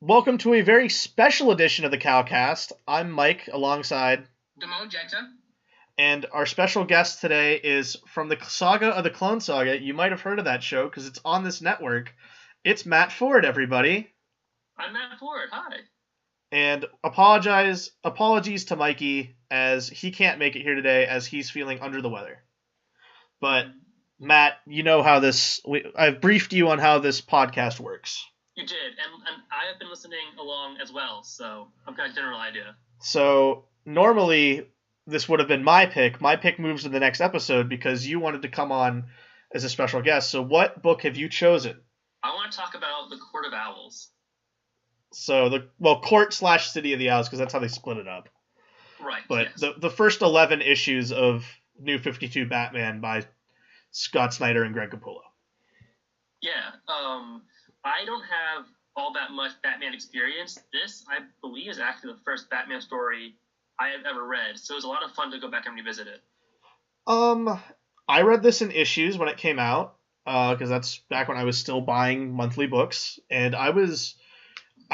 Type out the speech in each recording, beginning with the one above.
Welcome to a very special edition of the Cowcast. I'm Mike, alongside Demoan, and our special guest today is from the Saga of the Clone Saga. You might have heard of that show because it's on this network. It's Matt Ford, everybody. I'm Matt Ford. Hi. And apologies to Mikey as he can't make it here today as he's feeling under the weather. But Matt, you know how I've briefed you on how this podcast works. You did, and I have been listening along as well, so I've got a general idea. So normally this would have been my pick. My pick moves to the next episode because you wanted to come on as a special guest. So what book have you chosen? I want to talk about The Court of Owls. So Court/City of the Owls, because that's how they split it up. Right. But yes. the first 11 issues of New 52 Batman by Scott Snyder and Greg Capullo. Yeah. I don't have all that much Batman experience. This, I believe, is actually the first Batman story I have ever read, so it was a lot of fun to go back and revisit it. I read this in issues when it came out, because that's back when I was still buying monthly books, and I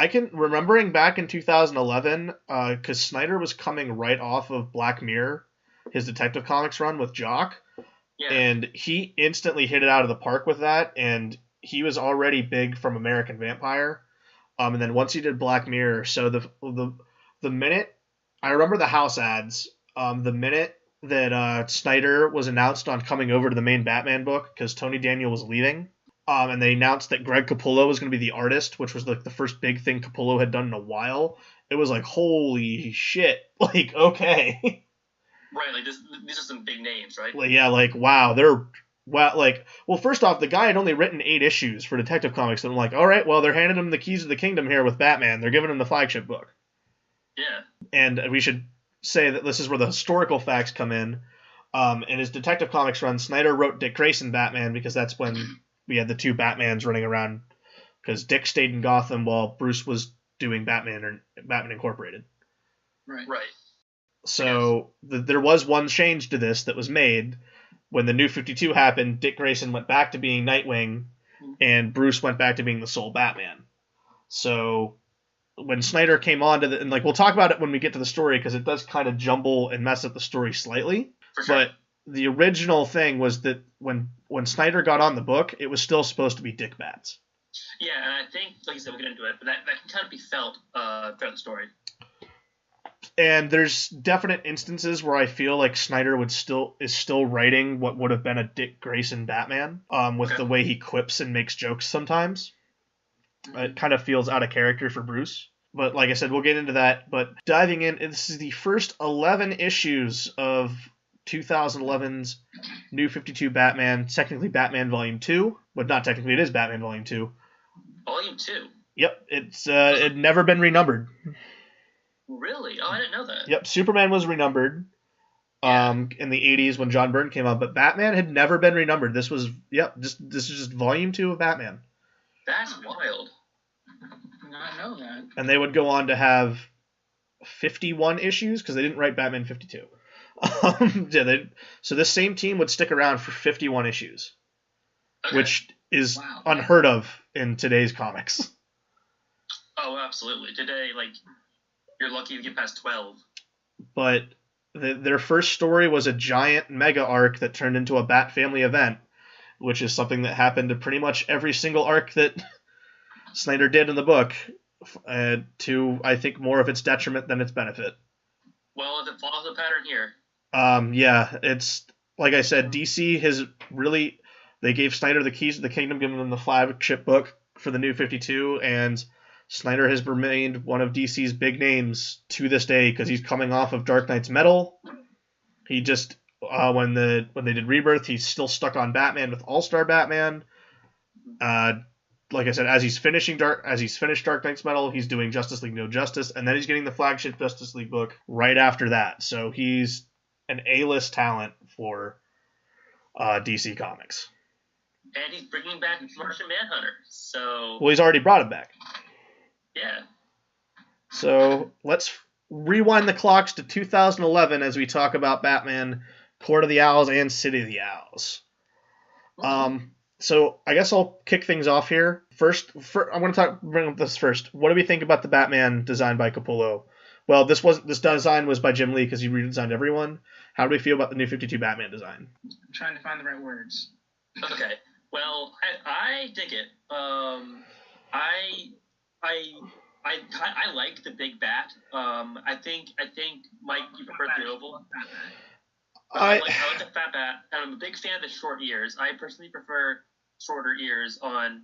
can remembering back in 2011, because Snyder was coming right off of Black Mirror, his Detective Comics run with Jock, and he instantly hit it out of the park with that, and he was already big from American Vampire, and then once he did Black Mirror, so the minute I remember the house ads, the minute that Snyder was announced on coming over to the main Batman book because Tony Daniel was leaving, and they announced that Greg Capullo was going to be the artist, which was like the first big thing Capullo had done in a while. It was like, holy shit, like, okay. Right, like these are some big names, right? Like, yeah, like, wow, well, first off, the guy had only written 8 issues for Detective Comics, and I'm like, all right, well, they're handing him the keys to the kingdom here with Batman. They're giving him the flagship book. Yeah. And we should say that this is where the historical facts come in. In his Detective Comics run, Snyder wrote Dick Grayson Batman because that's when we had the two Batmans running around, because Dick stayed in Gotham while Bruce was doing Batman Incorporated. Right. So there was one change to this that was made. When the New 52 happened, Dick Grayson went back to being Nightwing, and Bruce went back to being the sole Batman. So when Snyder came on to and like we'll talk about it when we get to the story because it does kind of jumble and mess up the story slightly. For sure. But the original thing was that when Snyder got on the book, it was still supposed to be Dick Bats. Yeah, and I think, like you said, we'll get into it, but that can kind of be felt throughout the story. And there's definite instances where I feel like Snyder is still writing what would have been a Dick Grayson Batman, with the way he quips and makes jokes sometimes. It kind of feels out of character for Bruce. But like I said, we'll get into that. But diving in, this is the first 11 issues of 2011's New 52 Batman, technically Batman Volume 2. But not technically, it is Batman Volume 2. Volume 2? Yep, it never been renumbered. Really? Oh, I didn't know that. Yep, Superman was renumbered in the 80s when John Byrne came out, but Batman had never been renumbered. This is just Volume 2 of Batman. That's wild. I not know that. And they would go on to have 51 issues because they didn't write Batman 52. So this same team would stick around for 51 issues, which is unheard of in today's comics. Oh, absolutely. Today, you're lucky to get past 12. But their first story was a giant mega arc that turned into a Bat Family event, which is something that happened to pretty much every single arc that Snyder did in the book, to, I think, more of its detriment than its benefit. Well, if it follows the pattern here. Yeah, it's, like I said, DC has really, they gave Snyder the keys to the kingdom, giving him the flagship book for the New 52, and Snyder has remained one of DC's big names to this day because he's coming off of Dark Knight's Metal. He just when they did Rebirth, he's still stuck on Batman with All-Star Batman. Like I said, as he's finished Dark Knight's Metal, he's doing Justice League No Justice, and then he's getting the flagship Justice League book right after that. So he's an A-list talent for DC Comics. And he's bringing back Martian Manhunter. So well, he's already brought him back. Yeah. So let's rewind the clocks to 2011 as we talk about Batman, Court of the Owls, and City of the Owls. So I guess I'll kick things off here. First, I'm going to bring up this first. What do we think about the Batman design by Capullo? Well, this design was by Jim Lee because he redesigned everyone. How do we feel about the New 52 Batman design? I'm trying to find the right words. Okay. Well, I dig it. I like the big bat. I think Mike, you prefer the oval. I like the fat bat, and I'm a big fan of the short ears. I personally prefer shorter ears on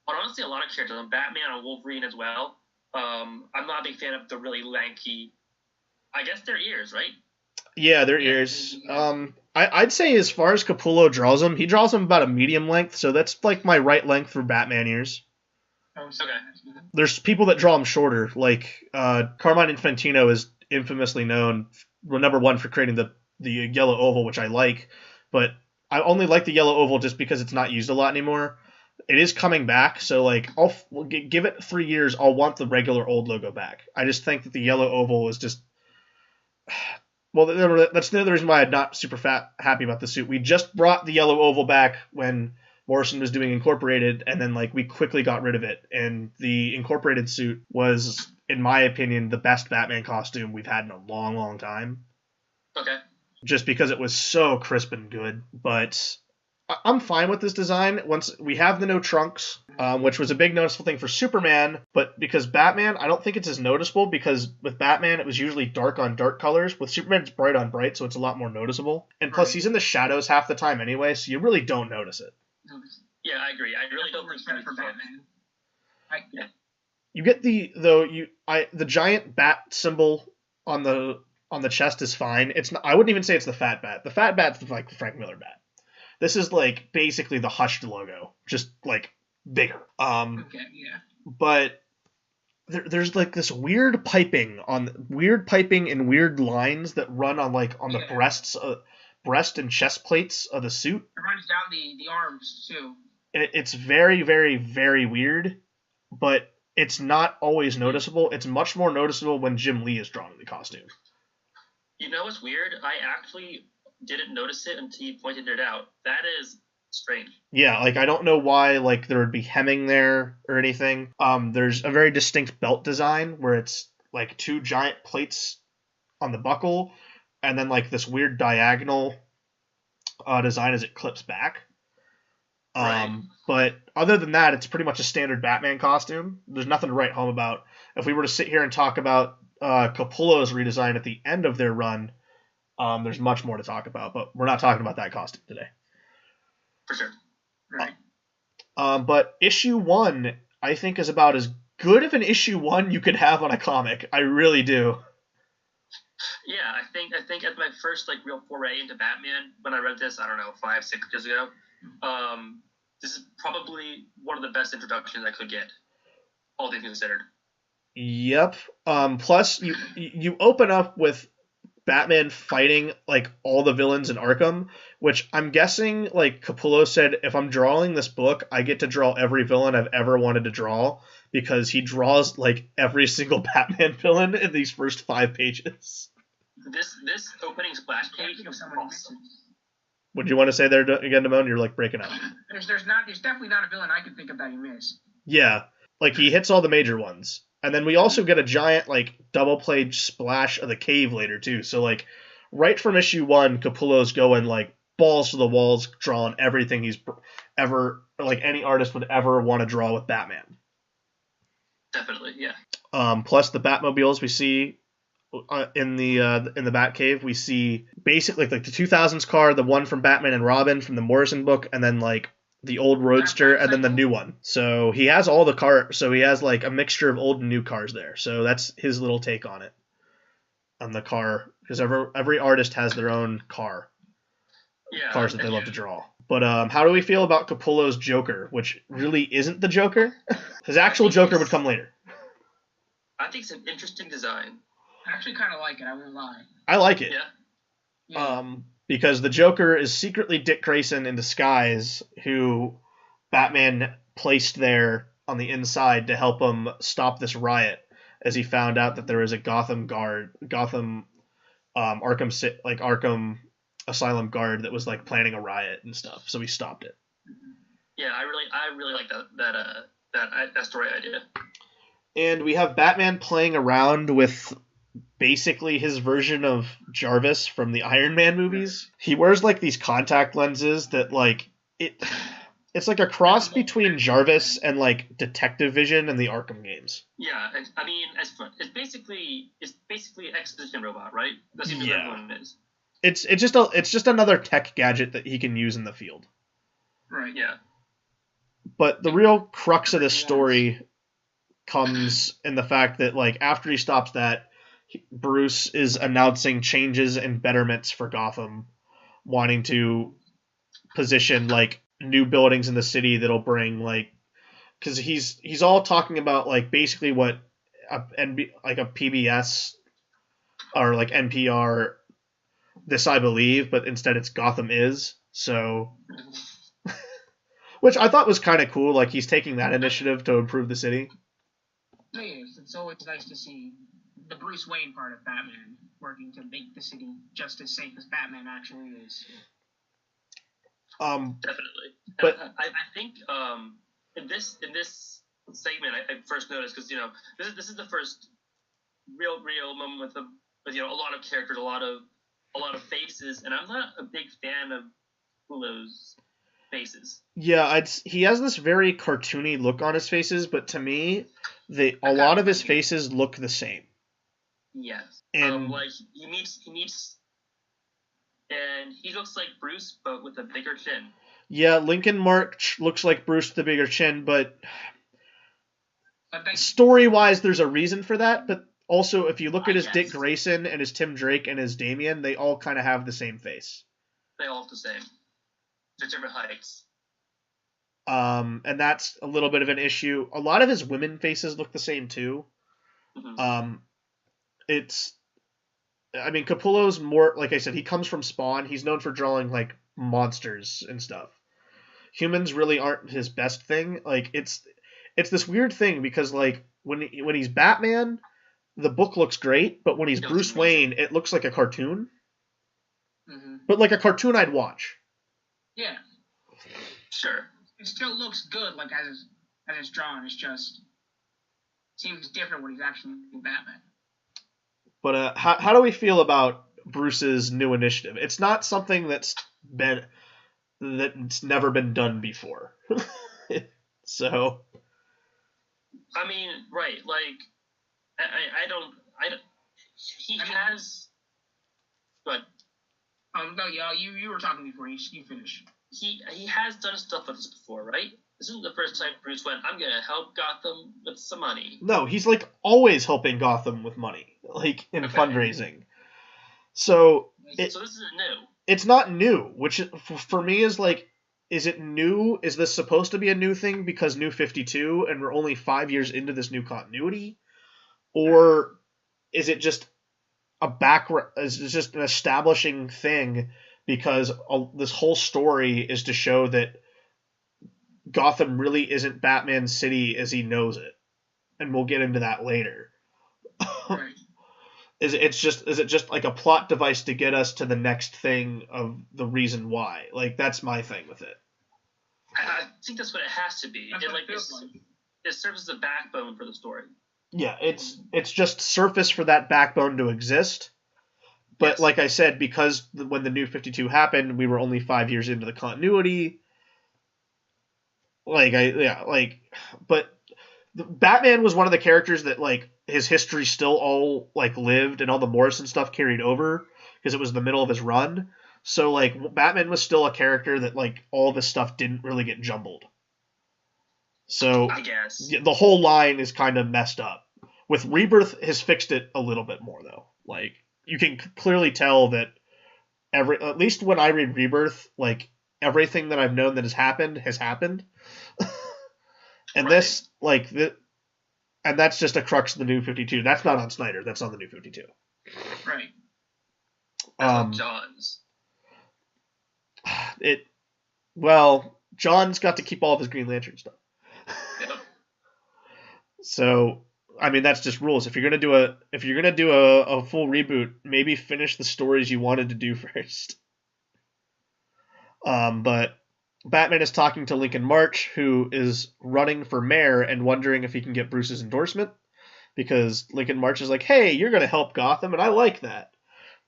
honestly a lot of characters. On Batman, on Wolverine as well. I'm not a big fan of the really lanky. I guess they're ears, right? Yeah, they're ears. I'd say as far as Capullo draws them, he draws them about a medium length, so that's like my right length for Batman ears. Okay. There's people that draw them shorter, like Carmine Infantino is infamously known, number one, for creating the yellow oval, which I like, but I only like the yellow oval just because it's not used a lot anymore. It is coming back, so like I'll give it 3 years. I'll want the regular old logo back. I just think that the yellow oval is just well, that's the other reason why I'm not super happy about the suit. We just brought the yellow oval back when Morrison was doing Incorporated, and then like we quickly got rid of it. And the Incorporated suit was, in my opinion, the best Batman costume we've had in a long, long time. Okay. Just because it was so crisp and good. But I'm fine with this design. Once we have the no trunks, which was a big noticeable thing for Superman, but because Batman, I don't think it's as noticeable, because with Batman it was usually dark on dark colors. With Superman it's bright on bright, so it's a lot more noticeable. And plus he's in the shadows half the time anyway, so you really don't notice it. Yeah, I agree. I really don't think for Batman. You get the giant bat symbol on the chest is fine. It's not, I wouldn't even say it's the fat bat. The fat bat's like the Frank Miller bat. This is like basically the Hushed logo, just like bigger. Okay, yeah. But there's like this weird piping and weird lines that run on the breast and chest plates of the suit. It runs down the arms too. It's very, very, very weird, but it's not always noticeable. It's much more noticeable when Jim Lee is drawing the costume. You know what's weird? I actually didn't notice it until you pointed it out. That is strange. Yeah, like I don't know why like there would be hemming there or anything. There's a very distinct belt design where it's like 2 giant plates on the buckle and then like this weird diagonal design as it clips back. Right. But other than that, it's pretty much a standard Batman costume. There's nothing to write home about. If we were to sit here and talk about Capullo's redesign at the end of their run, there's much more to talk about, but we're not talking about that costume today. For sure. Right. But issue 1, I think, is about as good of an issue 1 you could have on a comic. I really do. Yeah, I think at my first like real foray into Batman, when I read this, I don't know, 5-6 years ago, this is probably one of the best introductions I could get, all things considered. Yep. Plus, you open up with Batman fighting like all the villains in Arkham, which I'm guessing like Capullo said, if I'm drawing this book, I get to draw every villain I've ever wanted to draw, because he draws like every single Batman villain in these first 5 pages. This opening splash page is awesome. What do you want to say there again, Demoan? You're like breaking up. There's definitely not a villain I can think of that he missed. Yeah, like he hits all the major ones. And then we also get a giant, like, double-page splash of the cave later, too. So, like, right from issue 1, Capullo's going, like, balls to the walls, drawing everything he's ever, like, any artist would ever want to draw with Batman. Definitely, yeah. Plus the Batmobiles we see in the Batcave. We see basically, like, the 2000s car, the one from Batman and Robin from the Morrison book, and then, like, the old Roadster, and then the new one. So he has all the cars. So he has like a mixture of old and new cars there. So that's his little take on it, on the car, because every artist has their own cars that they love to draw. But how do we feel about Capullo's Joker, which really isn't the Joker? His actual Joker would come later. I think it's an interesting design. I actually kind of like it. I won't lie. I like it. Yeah. Because the Joker is secretly Dick Grayson in disguise, who Batman placed there on the inside to help him stop this riot, as he found out that there was a Arkham Asylum guard that was like planning a riot and stuff. So he stopped it. Yeah, I really like that story idea. And we have Batman playing around with basically his version of Jarvis from the Iron Man movies. He wears like these contact lenses that like it it's like a cross between Jarvis and like Detective Vision in the Arkham games. Yeah, I mean, it's basically an exposition robot, right? That's usually what everyone is. It's just another tech gadget that he can use in the field. Right. Yeah. But the real crux of this story comes in the fact that like after he stops that, Bruce is announcing changes and betterments for Gotham, wanting to position like new buildings in the city that'll bring like, because he's all talking about like basically what like a PBS or like NPR, this I believe, but instead it's Gotham is. So which I thought was kind of cool, like he's taking that initiative to improve the city. Yes, it's always nice to see the Bruce Wayne part of Batman working to make the city just as safe as Batman actually is. Definitely. But I think in this segment I first noticed, because this is the first real moment with a lot of characters, a lot of faces, and I'm not a big fan of Capullo's faces. Yeah, he has this very cartoony look on his faces, but to me, a lot of his faces look the same. Yes. And like he meets, and he looks like Bruce, but with a bigger chin. Yeah, Lincoln March looks like Bruce with the bigger chin, but story-wise, there's a reason for that. But also, if you look at his Dick Grayson and his Tim Drake and his Damian, they all kind of have the same face. They all have the same. They're different heights. And that's a little bit of an issue. A lot of his women faces look the same too. Mm-hmm. I mean, Capullo's more, like I said, he comes from Spawn. He's known for drawing like monsters and stuff. Humans really aren't his best thing. Like it's this weird thing because like when he's Batman, the book looks great, but when he's Bruce Wayne, it looks like a cartoon. Mm-hmm. But like a cartoon I'd watch. Yeah. Sure. It still looks good, like as it's drawn. It's just seems different when he's actually Batman. But how do we feel about Bruce's new initiative? It's not something that's never been done before. So. I mean, right? Like, I don't. He has. But. No, yeah, you were talking before. You finish. He has done stuff like this before, right? This isn't the first time Bruce went, I'm gonna help Gotham with some money. No, he's like always helping Gotham with money, like in fundraising. So this isn't new. It's not new, which for me is like, is it new? Is this supposed to be a new thing because New 52 and we're only 5 years into this new continuity? Or is it just is it just an establishing thing because this whole story is to show that Gotham really isn't Batman City as he knows it, and we'll get into that later. Right. Is it just like a plot device to get us to the next thing of the reason why? Like that's my thing with it. I think that's what it has to be. It serves as a backbone for the story. Yeah, it's just surface for that backbone to exist. But like I said, because when the New 52 happened, we were only 5 years into the continuity. But Batman was one of the characters that like his history still all like lived and all the Morrison stuff carried over because it was the middle of his run. So like Batman was still a character that like all this stuff didn't really get jumbled. So I guess the whole line is kind of messed up. With Rebirth has fixed it a little bit more though. Like you can clearly tell that at least when I read Rebirth, like everything that I've known that has happened. And this, like, and that's just a crux of the New 52. That's not on Snyder. That's on the New 52. Right. John's. John's got to keep all of his Green Lantern stuff. Yep. So, I mean, that's just rules. If you're gonna do a full reboot, maybe finish the stories you wanted to do first. But Batman is talking to Lincoln March, who is running for mayor and wondering if he can get Bruce's endorsement, because Lincoln March is like, hey, you're going to help Gotham, and I like that.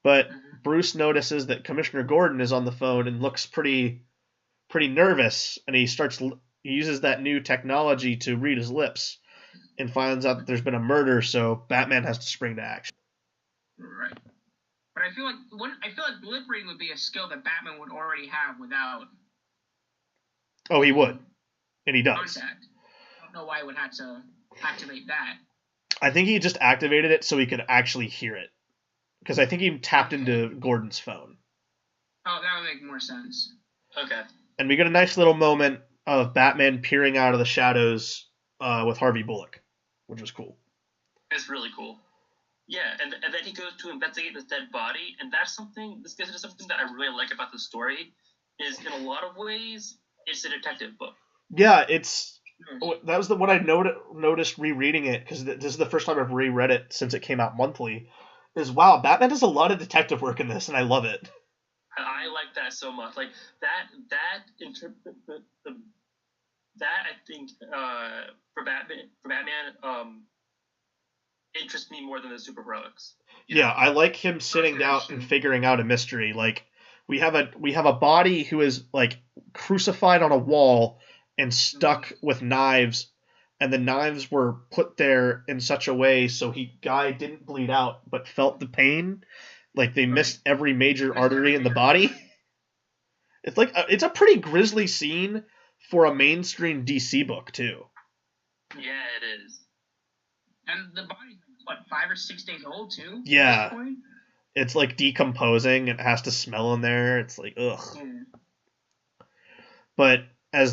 But Bruce notices that Commissioner Gordon is on the phone and looks pretty nervous, and he uses that new technology to read his lips and finds out that there's been a murder, so Batman has to spring to action. Right. But I feel like lip reading would be a skill that Batman would already have without. Oh, he would, and he does. Contact. I don't know why he would have to activate that. I think he just activated it so he could actually hear it, because I think he tapped into Gordon's phone. Oh, that would make more sense. Okay. And we get a nice little moment of Batman peering out of the shadows with Harvey Bullock, which was cool. It's really cool. Yeah, and then he goes to investigate this dead body, and this gets into something that I really like about the story, is in a lot of ways, it's a detective book. Yeah, that was what I noticed rereading it, because this is the first time I've reread it since it came out monthly, is wow, Batman does a lot of detective work in this, and I love it. I like that so much. Like that I think for Batman interests me more than the superheroics. Yeah, I like him sitting down and figuring out a mystery. Like we have a body who is like crucified on a wall and stuck with knives, and the knives were put there in such a way so guy didn't bleed out but felt the pain. Like they missed every major artery in the body. It's a pretty grisly scene for a mainstream DC book too. Yeah, it is. And the body's what, 5 or 6 days old too? Yeah. At this point? It's like decomposing. It has to smell in there. It's like ugh. Yeah. But as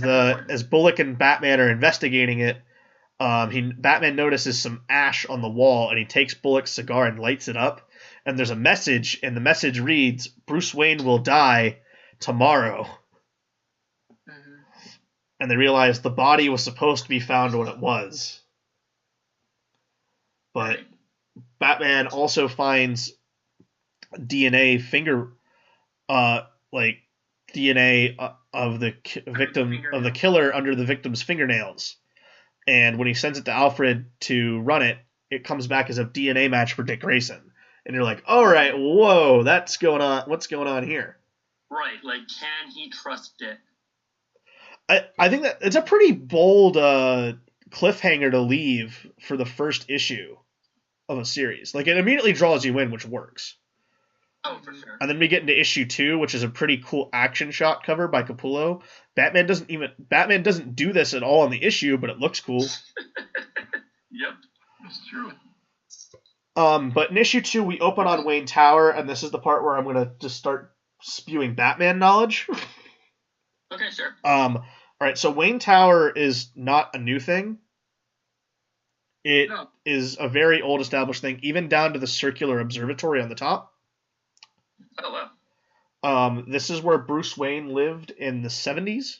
Bullock and Batman are investigating it, Batman notices some ash on the wall, and he takes Bullock's cigar and lights it up. And there's a message, and the message reads, "Bruce Wayne will die tomorrow." Mm-hmm. And they realize the body was supposed to be found when it was. But Batman also finds DNA DNA of the victim of the killer under the victim's fingernails. And when he sends it to Alfred to run it, it comes back as a DNA match for Dick Grayson. And you're like, all right, whoa, that's going on. What's going on here? Right, like, can he trust Dick? I think that it's a pretty bold cliffhanger to leave for the first issue of a series. Like, it immediately draws you in, which works. Oh, for sure. And then we get into issue 2, which is a pretty cool action shot cover by Capullo. Batman doesn't do this at all in the issue, but it looks cool. Yep, it's true. But in issue 2, we open on Wayne Tower, and this is the part where I'm gonna just start spewing Batman knowledge. Okay, sure. All right, so Wayne Tower is not a new thing. It is a very old established thing, even down to the circular observatory on the top. Oh, wow. This is where Bruce Wayne lived in the 70s.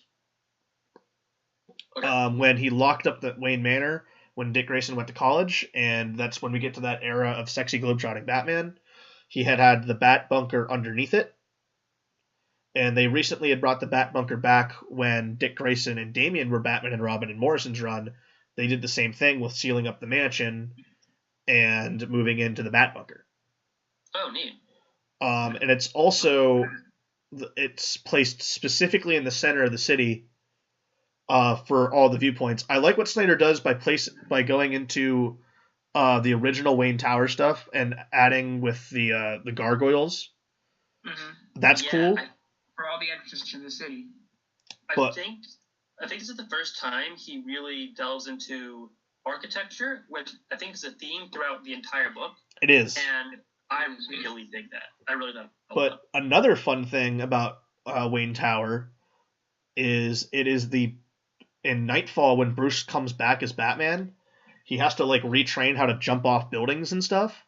Okay. When he locked up the Wayne Manor when Dick Grayson went to college, and that's when we get to that era of sexy globetrotting Batman. He had the Bat Bunker underneath it, and they recently had brought the Bat Bunker back when Dick Grayson and Damian were Batman and Robin in Morrison's run. They did the same thing with sealing up the mansion and moving into the Bat Bunker. Oh, neat. And it's placed specifically in the center of the city for all the viewpoints. I like what Snyder does by going into the original Wayne Tower stuff and adding with the gargoyles. Mm-hmm. That's cool. For all the entrances to the city. I think this is the first time he really delves into architecture, which I think is a theme throughout the entire book. It is. And I really dig that. I really do. But another fun thing about Wayne Tower is in Nightfall, when Bruce comes back as Batman, he has to like retrain how to jump off buildings and stuff.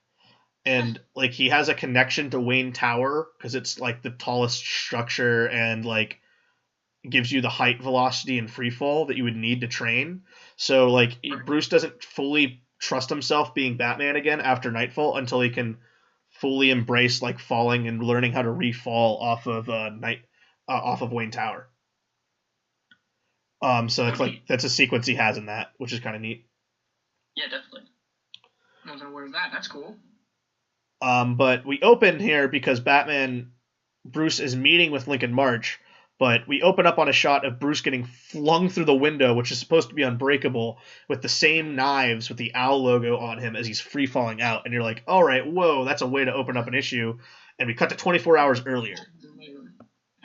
And like he has a connection to Wayne Tower because it's like the tallest structure and like gives you the height, velocity, and free fall that you would need to train. So like Bruce doesn't fully trust himself being Batman again after Nightfall until he can fully embrace like falling and learning how to re-fall off of Wayne Tower. So it's like that's a sequence he has in that, which is kind of neat. Yeah, definitely. I wasn't aware of that. That's cool. But we open here because Bruce is meeting with Lincoln March, but we open up on a shot of Bruce getting flung through the window, which is supposed to be unbreakable, with the same knives with the owl logo on him as he's free falling out. And you're like, all right, whoa, that's a way to open up an issue. And we cut to 24 hours earlier.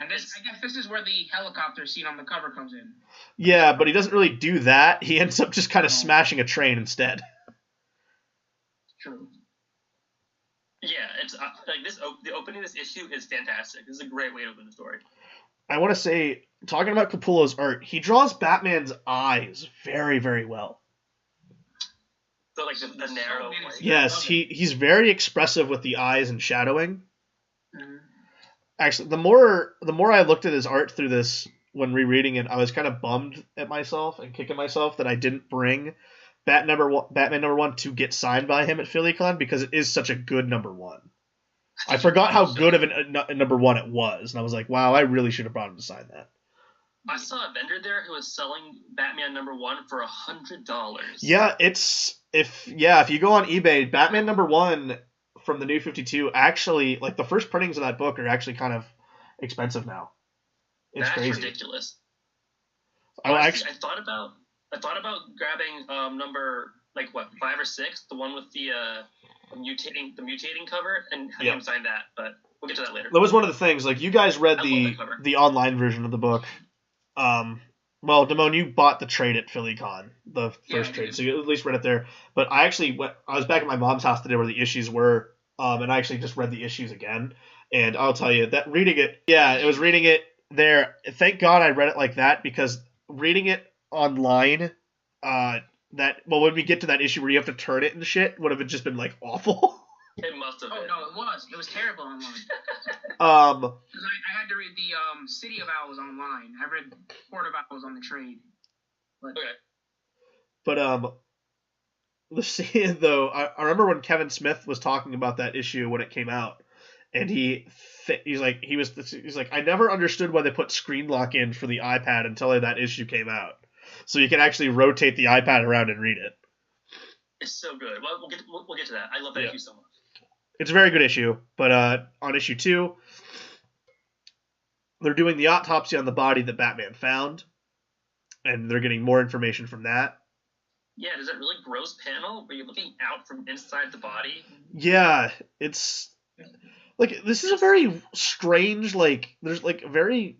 And I guess this is where the helicopter scene on the cover comes in. Yeah, but he doesn't really do that. He ends up just kind of smashing a train instead. True. Yeah, it's like this. The opening of this issue is fantastic. This is a great way to open the story. I want to say, talking about Capullo's art, he draws Batman's eyes very, very well. So like the narrow. Yes, he's very expressive with the eyes and shadowing. Mm-hmm. Actually, the more I looked at his art through this when rereading it, I was kind of bummed at myself and kicking myself that I didn't bring Batman number one to get signed by him at PhillyCon, because it is such a good number one. I forgot how good of a number one it was, and I was like, wow, I really should have brought him to sign that. I saw a vendor there who was selling Batman number one for $100. Yeah, if you go on eBay, Batman number one from the New 52, actually, like, the first printings of that book are actually kind of expensive now. It's crazy. That's ridiculous. I thought about grabbing number 5 or 6, the one with the mutating cover, and having him sign that. But we'll get to that later. That was one of the things. Like, you guys read the online version of the book. Well, Demoan, you bought the trade at PhillyCon, the first trade, so you at least read it there. But I was back at my mom's house today where the issues were, and I actually just read the issues again. And I'll tell you that reading it there. Thank God I read it like that, because reading it online, when we get to that issue where you have to turn it and shit, would have just been like awful. It must have been. Oh no, it was. It was terrible online. Because I had to read the City of Owls online. I read Port of Owls on the trade. But the scene though, I remember when Kevin Smith was talking about that issue when it came out, and he's like, I never understood why they put screen lock in for the iPad until that issue came out, so you can actually rotate the iPad around and read it. It's so good. Well, we'll get to that. I love that issue so much. It's a very good issue, but on issue 2, they're doing the autopsy on the body that Batman found, and they're getting more information from that. Yeah, there's that really gross panel where you're looking out from inside the body. Yeah, it's like, this is a very strange, there's very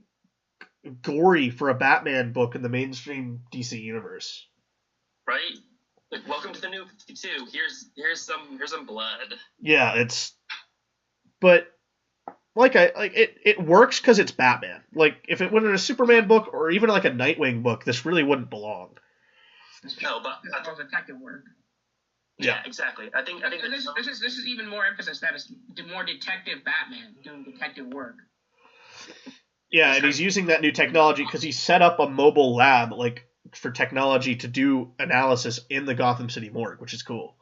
gory for a Batman book in the mainstream DC universe. Right? Like, welcome to the New 52. Here's some blood. Yeah, but it works because it's Batman. Like, if it were in a Superman book or even like a Nightwing book, this really wouldn't belong. No, but it's all detective work. Yeah, exactly. I think this is even more emphasis that it's more detective Batman doing detective work. Yeah, and he's using that new technology because he set up a mobile lab, for technology to do analysis in the Gotham City morgue, which is cool.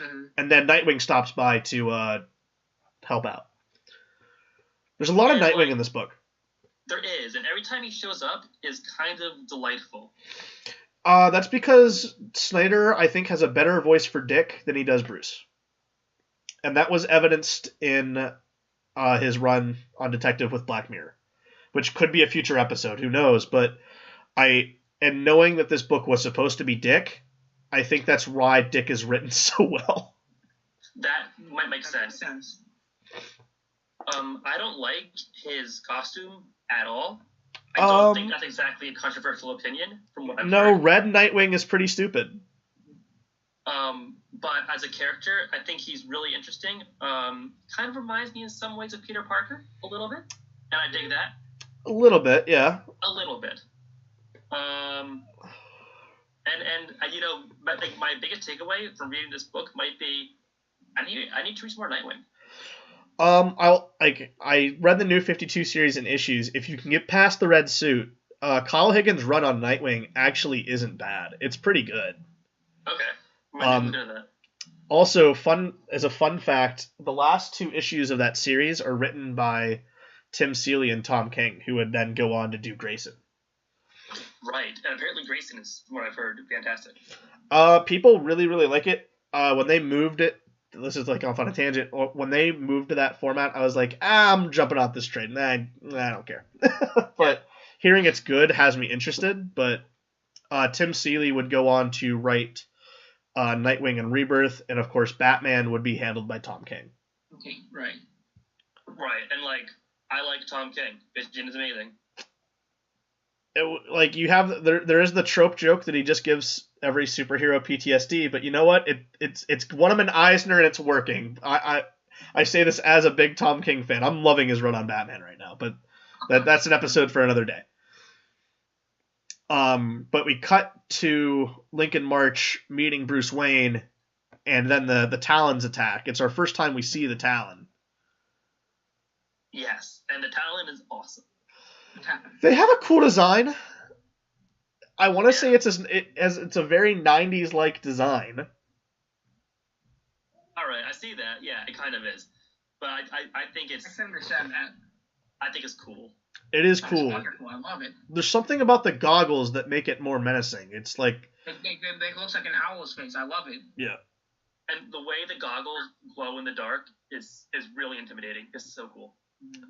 Mm-hmm. And then Nightwing stops by to help out. There's a lot of Nightwing in this book. There is, and every time he shows up is kind of delightful. That's because Snyder, I think, has a better voice for Dick than he does Bruce. And that was evidenced in his run on Detective with Black Mirror, which could be a future episode, who knows, but and knowing that this book was supposed to be Dick, I think that's why Dick is written so well. That might make sense. I don't like his costume at all. I don't think that's exactly a controversial opinion from what I've heard. Red Nightwing is pretty stupid. But as a character, I think he's really interesting. Kind of reminds me in some ways of Peter Parker, a little bit. And I dig that. A little bit, yeah. A little bit. And my biggest takeaway from reading this book might be I need to read some more Nightwing. I read the New 52 series in issues. If you can get past the red suit, Kyle Higgins' run on Nightwing actually isn't bad. It's pretty good. Okay. Also, as a fun fact, the last 2 issues of that series are written by Tim Seeley and Tom King, who would then go on to do Grayson. Right, and apparently Grayson is, from what I've heard, fantastic. People really, really like it. When they moved it, this is like off on a tangent. When they moved to that format, I was like, I'm jumping off this train. I don't care. But hearing it's good has me interested. But Tim Seeley would go on to write Nightwing and Rebirth, and of course Batman would be handled by Tom King. Okay, right. Right, and I like Tom King. Vision is amazing. Like you have there is the trope joke that he just gives every superhero PTSD, but you know what? It's one of an Eisner and it's working. I say this as a big Tom King fan. I'm loving his run on Batman right now, but that's an episode for another day. But we cut to Lincoln March meeting Bruce Wayne, and then the Talons attack. It's our first time we see the Talon. Yes, and the Talon is awesome. They have a cool design. I want to say it's a very 90s like design. All right, I see that. Yeah, it kind of is, but I think it's. I can understand that. I think it's cool. It is cool. That's wonderful. I love it. There's something about the goggles that make it more menacing. It's like It looks like an owl's face. I love it. Yeah. And the way the goggles glow in the dark is really intimidating. It's so cool.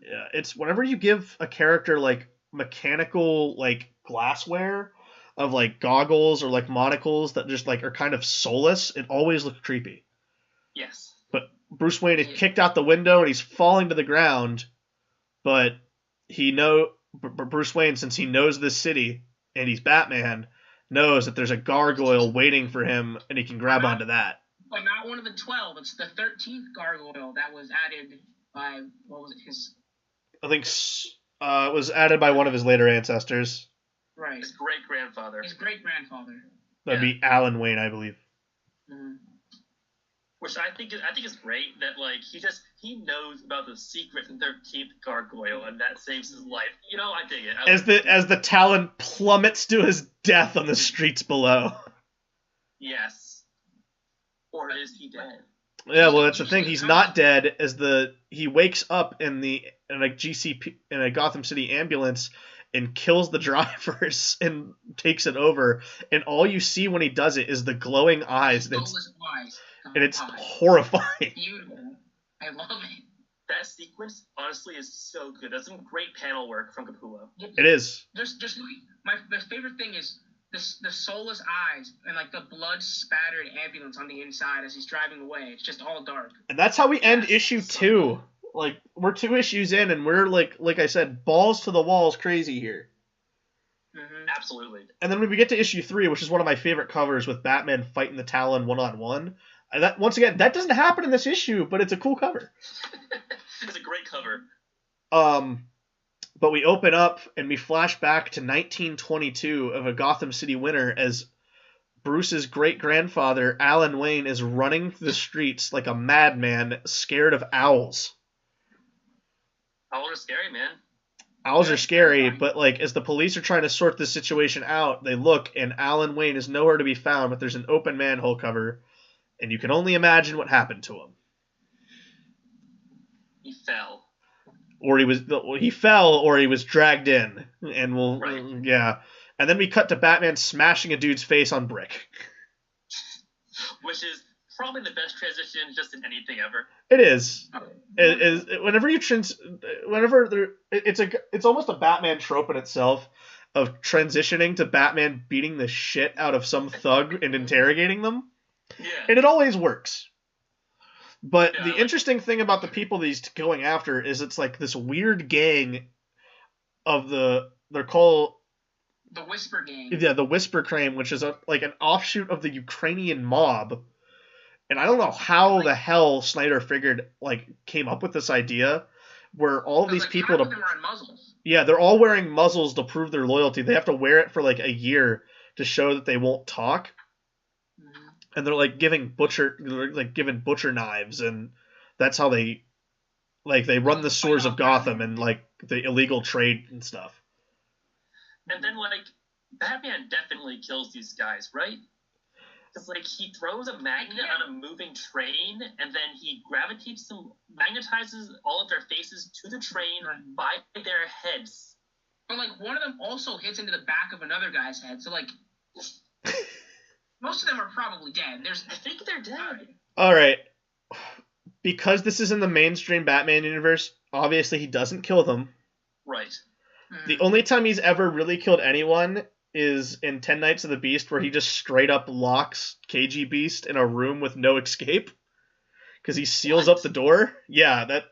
Yeah, it's whenever you give a character like mechanical like glassware of like goggles or like monocles that just like are kind of soulless, it always looks creepy. Yes. But Bruce Wayne is kicked out the window and he's falling to the ground, but Bruce Wayne, since he knows this city and he's Batman, knows that there's a gargoyle waiting for him and he can grab onto that. But not one of the 12. It's the 13th gargoyle that was added by, what was it, I think it was added by one of his later ancestors. Right. His great-grandfather. His great-grandfather. That'd be Alan Wayne, I believe. Mm-hmm. Which I think is great that he knows about the secret 13th gargoyle and that saves his life. You know, I dig it. As the Talon plummets to his death on the streets below. Yes. Or is he dead? Yeah, well, that's the thing. He's not dead. He wakes up in a Gotham City ambulance and kills the drivers and takes it over. And all you see when he does it is the glowing eyes. And it's horrifying. Beautiful. I love it. That sequence, honestly, is so good. That's some great panel work from Capullo. It is. Just my favorite thing is the soulless eyes and like the blood spattered ambulance on the inside as he's driving away. It's just all dark. And that's how we end issue 2. Like we're 2 issues in and we're like I said, balls to the walls crazy here. Mm-hmm. Absolutely. And then when we get to issue 3, which is one of my favorite covers with Batman fighting the Talon one-on-one. That once again, that doesn't happen in this issue, but it's a cool cover. It's a great cover. But we open up and we flash back to 1922 of a Gotham City winter as Bruce's great-grandfather, Alan Wayne, is running through the streets like a madman, scared of owls. Owls are scary, man. Owls are scary, but like as the police are trying to sort this situation out, they look and Alan Wayne is nowhere to be found, but there's an open manhole cover, and you can only imagine what happened to him. He fell. Or he fell, or he was dragged in, and right. Yeah. And then we cut to Batman smashing a dude's face on brick. Which is probably the best transition just in anything ever. It is. It's almost a Batman trope in itself of transitioning to Batman beating the shit out of some thug and interrogating them. Yeah. And it always works. But the interesting thing about the people that he's going after is it's like this weird gang of they're called the Whisper Gang. Yeah, the Whisper Gang, which is like an offshoot of the Ukrainian mob. And I don't know how the hell Snyder came up with this idea where all of these people half of them are in muzzles. Yeah, they're all wearing muzzles to prove their loyalty. They have to wear it for like a year to show that they won't talk. And they're given butcher knives, and that's how they run the sewers of Gotham and the illegal trade and stuff. And then Batman definitely kills these guys, right? Because he throws a magnet on a moving train, and then he magnetizes all of their faces to the train by their heads. But, like, one of them also hits into the back of another guy's head, so, like, most of them are probably dead. I think they're dead. All right. Because this is in the mainstream Batman universe, obviously he doesn't kill them. Right. The only time he's ever really killed anyone is in 10 Nights of the Beast, where he just straight up locks KG Beast in a room with no escape. Because he seals up the door. Yeah, but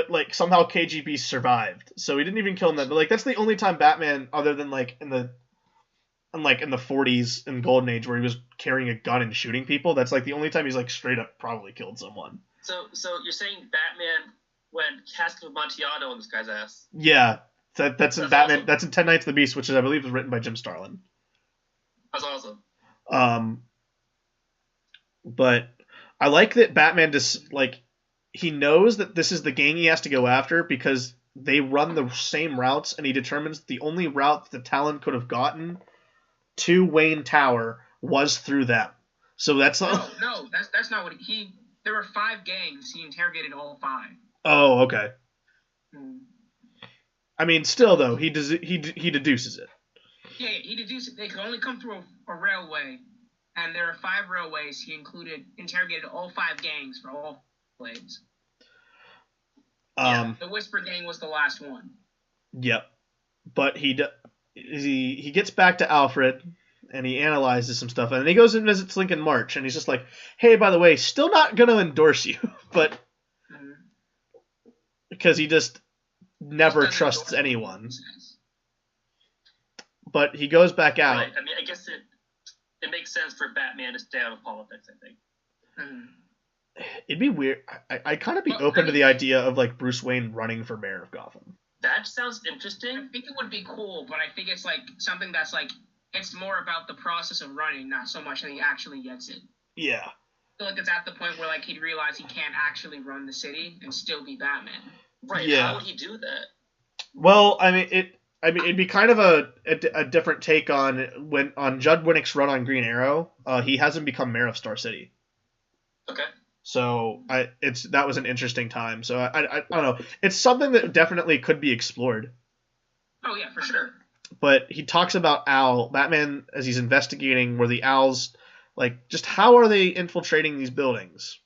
like somehow KG Beast survived. So he didn't even kill him then. But like that's the only time Batman, other than like in the 40s in Golden Age where he was carrying a gun and shooting people, that's like the only time he's like straight up probably killed someone. So you're saying Batman went Cask of Amontillado on this guy's ass? Yeah, that's in Batman. Awesome. That's in 10 Nights of the Beast, which I believe was written by Jim Starlin. That's awesome. But I like that Batman just like he knows that this is the gang he has to go after because they run the same routes, and he determines the only route that the Talon could have gotten to Wayne Tower was through them. So that's No, that's not what he. There were 5 gangs. He interrogated all 5. Oh, okay. I mean, still though, he deduces it. Yeah, he deduces they could only come through a railway, and there are 5 railways. He interrogated all 5 gangs for all blades. The Whisper Gang was the last one. Yep, but he gets back to Alfred, and he analyzes some stuff, and then he goes and visits Lincoln March, and he's just like, "Hey, by the way, still not gonna endorse you," but because he just never trusts anyone. But he goes back out. Right. I mean, I guess it makes sense for Batman to stay out of politics, I think. It'd be weird. I'd kind of be open to the idea of like Bruce Wayne running for mayor of Gotham. That sounds interesting. I think it would be cool, but I think it's like something that's like it's more about the process of running, not so much that he actually gets it. Yeah. I feel like it's at the point where like he'd realize he can't actually run the city and still be Batman. Right. Yeah. How would he do that? Well, it'd be kind of a different take on Judd Winnick's run on Green Arrow. He hasn't become mayor of Star City. Okay. So that was an interesting time. So I don't know. It's something that definitely could be explored. Oh yeah, for sure. But he talks about Batman, as he's investigating where the owls, like, just how are they infiltrating these buildings?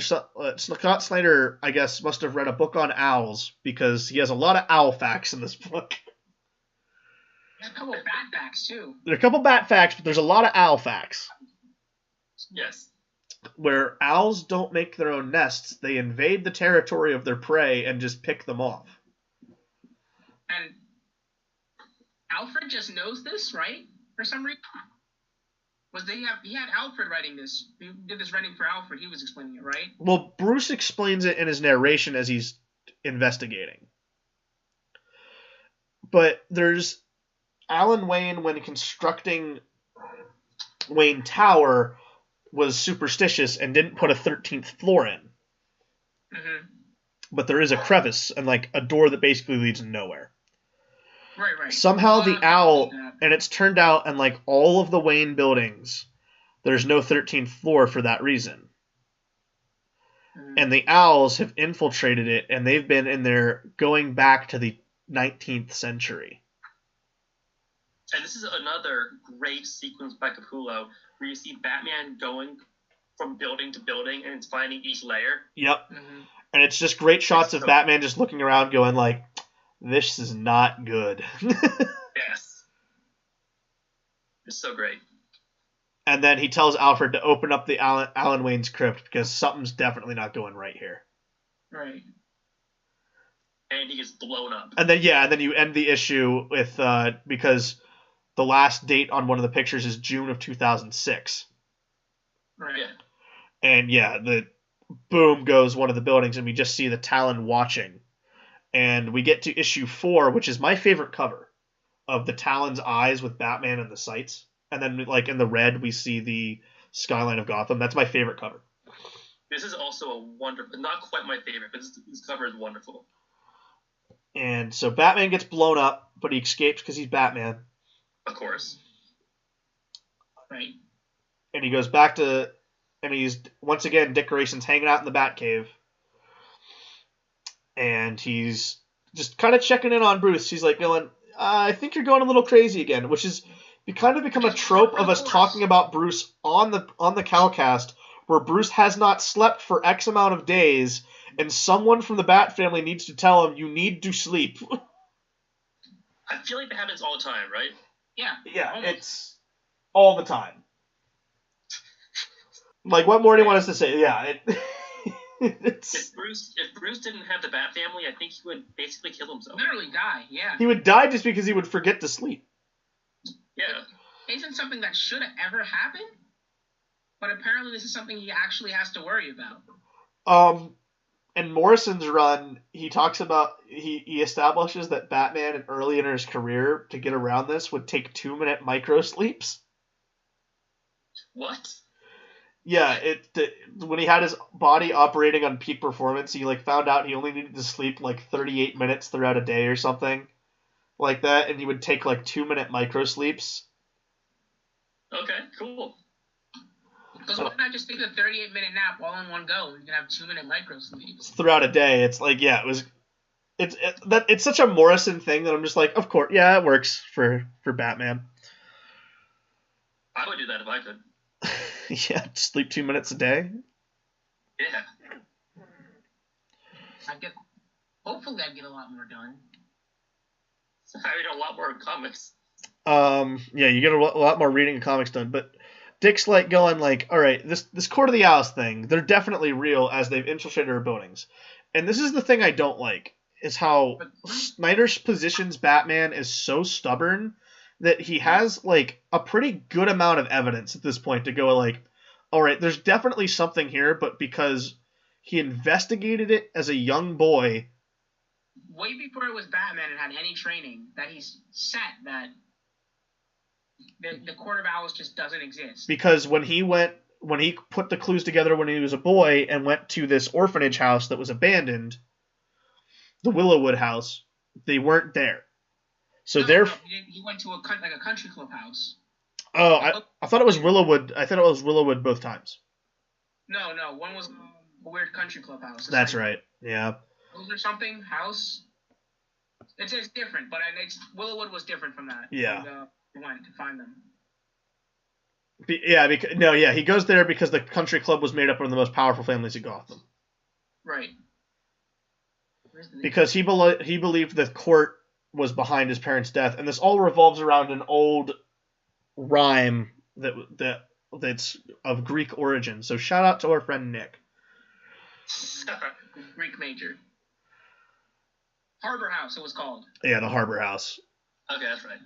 Scott Snyder, I guess, must have read a book on owls because he has a lot of owl facts in this book. There's a couple of bat facts too. There are a couple bat facts, but there's a lot of owl facts. Yes. Where owls don't make their own nests, they invade the territory of their prey and just pick them off. And Alfred just knows this, right? For some reason. He had Alfred writing this. He did this writing for Alfred. He was explaining it, right? Well, Bruce explains it in his narration as he's investigating. But there's Alan Wayne, when constructing Wayne Tower, was superstitious and didn't put a 13th floor in. Mm-hmm. But there is a crevice and like a door that basically leads nowhere. Right. Somehow the owl, and it's turned out in like all of the Wayne buildings, there's no 13th floor for that reason. And the owls have infiltrated it, and they've been in there going back to the 19th century. And this is another great sequence by Capullo, where you see Batman going from building to building, and it's finding each layer. Yep. Mm-hmm. And it's just great shots of Batman just looking around going like, this is not good. Yes. It's so great. And then he tells Alfred to open up the Alan Wayne's crypt because something's definitely not going right here. Right. And he gets blown up. And then you end the issue with because the last date on one of the pictures is June of 2006. Right. Yeah. And the boom goes one of the buildings, and we just see the Talon watching. And we get to issue 4, which is my favorite cover, of the Talon's eyes with Batman and the sights. And then, like, in the red, we see the skyline of Gotham. That's my favorite cover. This is also a wonderful, not quite my favorite, but this cover is wonderful. And so Batman gets blown up, but he escapes because he's Batman. Of course. Right. And he goes back to, and he's, once again, Dick Grayson's hanging out in the Batcave. and he's just kind of checking in on Bruce. He's like going, I think you're going a little crazy again, which is kind of become a trope of us talking about Bruce on the Cowlcast, where Bruce has not slept for X amount of days, and someone from the Bat family needs to tell him, you need to sleep. I feel like that happens all the time, right? Yeah. Yeah, almost. it's all the time. Like, what more do you want us to say? Yeah, it's... If Bruce didn't have the Bat family, I think he would basically kill himself. Literally die, yeah. He would die just because he would forget to sleep. Yeah. Isn't something that should have ever happened? But apparently this is something he actually has to worry about. In Morrison's run, he talks about, he establishes that Batman early in his career, to get around this, would take 2-minute micro sleeps. What? Yeah, when he had his body operating on peak performance, he found out he only needed to sleep 38 minutes throughout a day or something like that, and he would take 2-minute micro sleeps. Okay, cool. Because why not just take a 38-minute nap all in one go? You can have 2-minute micro sleeps throughout a day. It's it's such a Morrison thing that I'm just like, of course, yeah, it works for Batman. I would do that if I could. Yeah, sleep 2 minutes a day. Yeah. Hopefully I'd get a lot more done. I read a lot more comics. Yeah, you get a lot more reading and comics done, but Dick's going all right, this Court of the Owls thing, they're definitely real as they've infiltrated our buildings. And this is the thing I don't like, is how Snyder positions Batman as so stubborn that he has a pretty good amount of evidence at this point to go all right, there's definitely something here, but because he investigated it as a young boy, way before it was Batman and had any training, that he's set that the Court of Owls just doesn't exist. Because when he put the clues together when he was a boy and went to this orphanage house that was abandoned, the Willowwood house, they weren't there. So he went to a country club house. Oh, I thought it was Willowwood. I thought it was Willowwood both times. No, one was a weird country club house. That's right. Yeah. Or something house. It's different, but Willowwood was different from that. Yeah. We went to find them. He goes there because the country club was made up of the most powerful families in Gotham. Right. Because he believed the court was behind his parents' death, and this all revolves around an old rhyme that's of Greek origin. So shout out to our friend Nick. Greek major. Harbor House, it was called. Yeah, the Harbor House. Okay, that's right.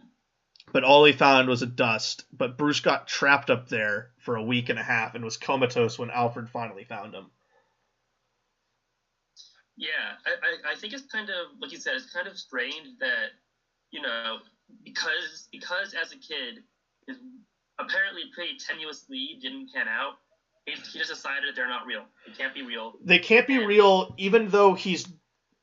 But all he found was a dust. But Bruce got trapped up there for a week and a half and was comatose when Alfred finally found him. Yeah, I think it's kind of, like you said, it's kind of strange that, because as a kid, his apparently pretty tenuous lead didn't pan out, he just decided they're not real. They can't be real. They can't be real, even though he's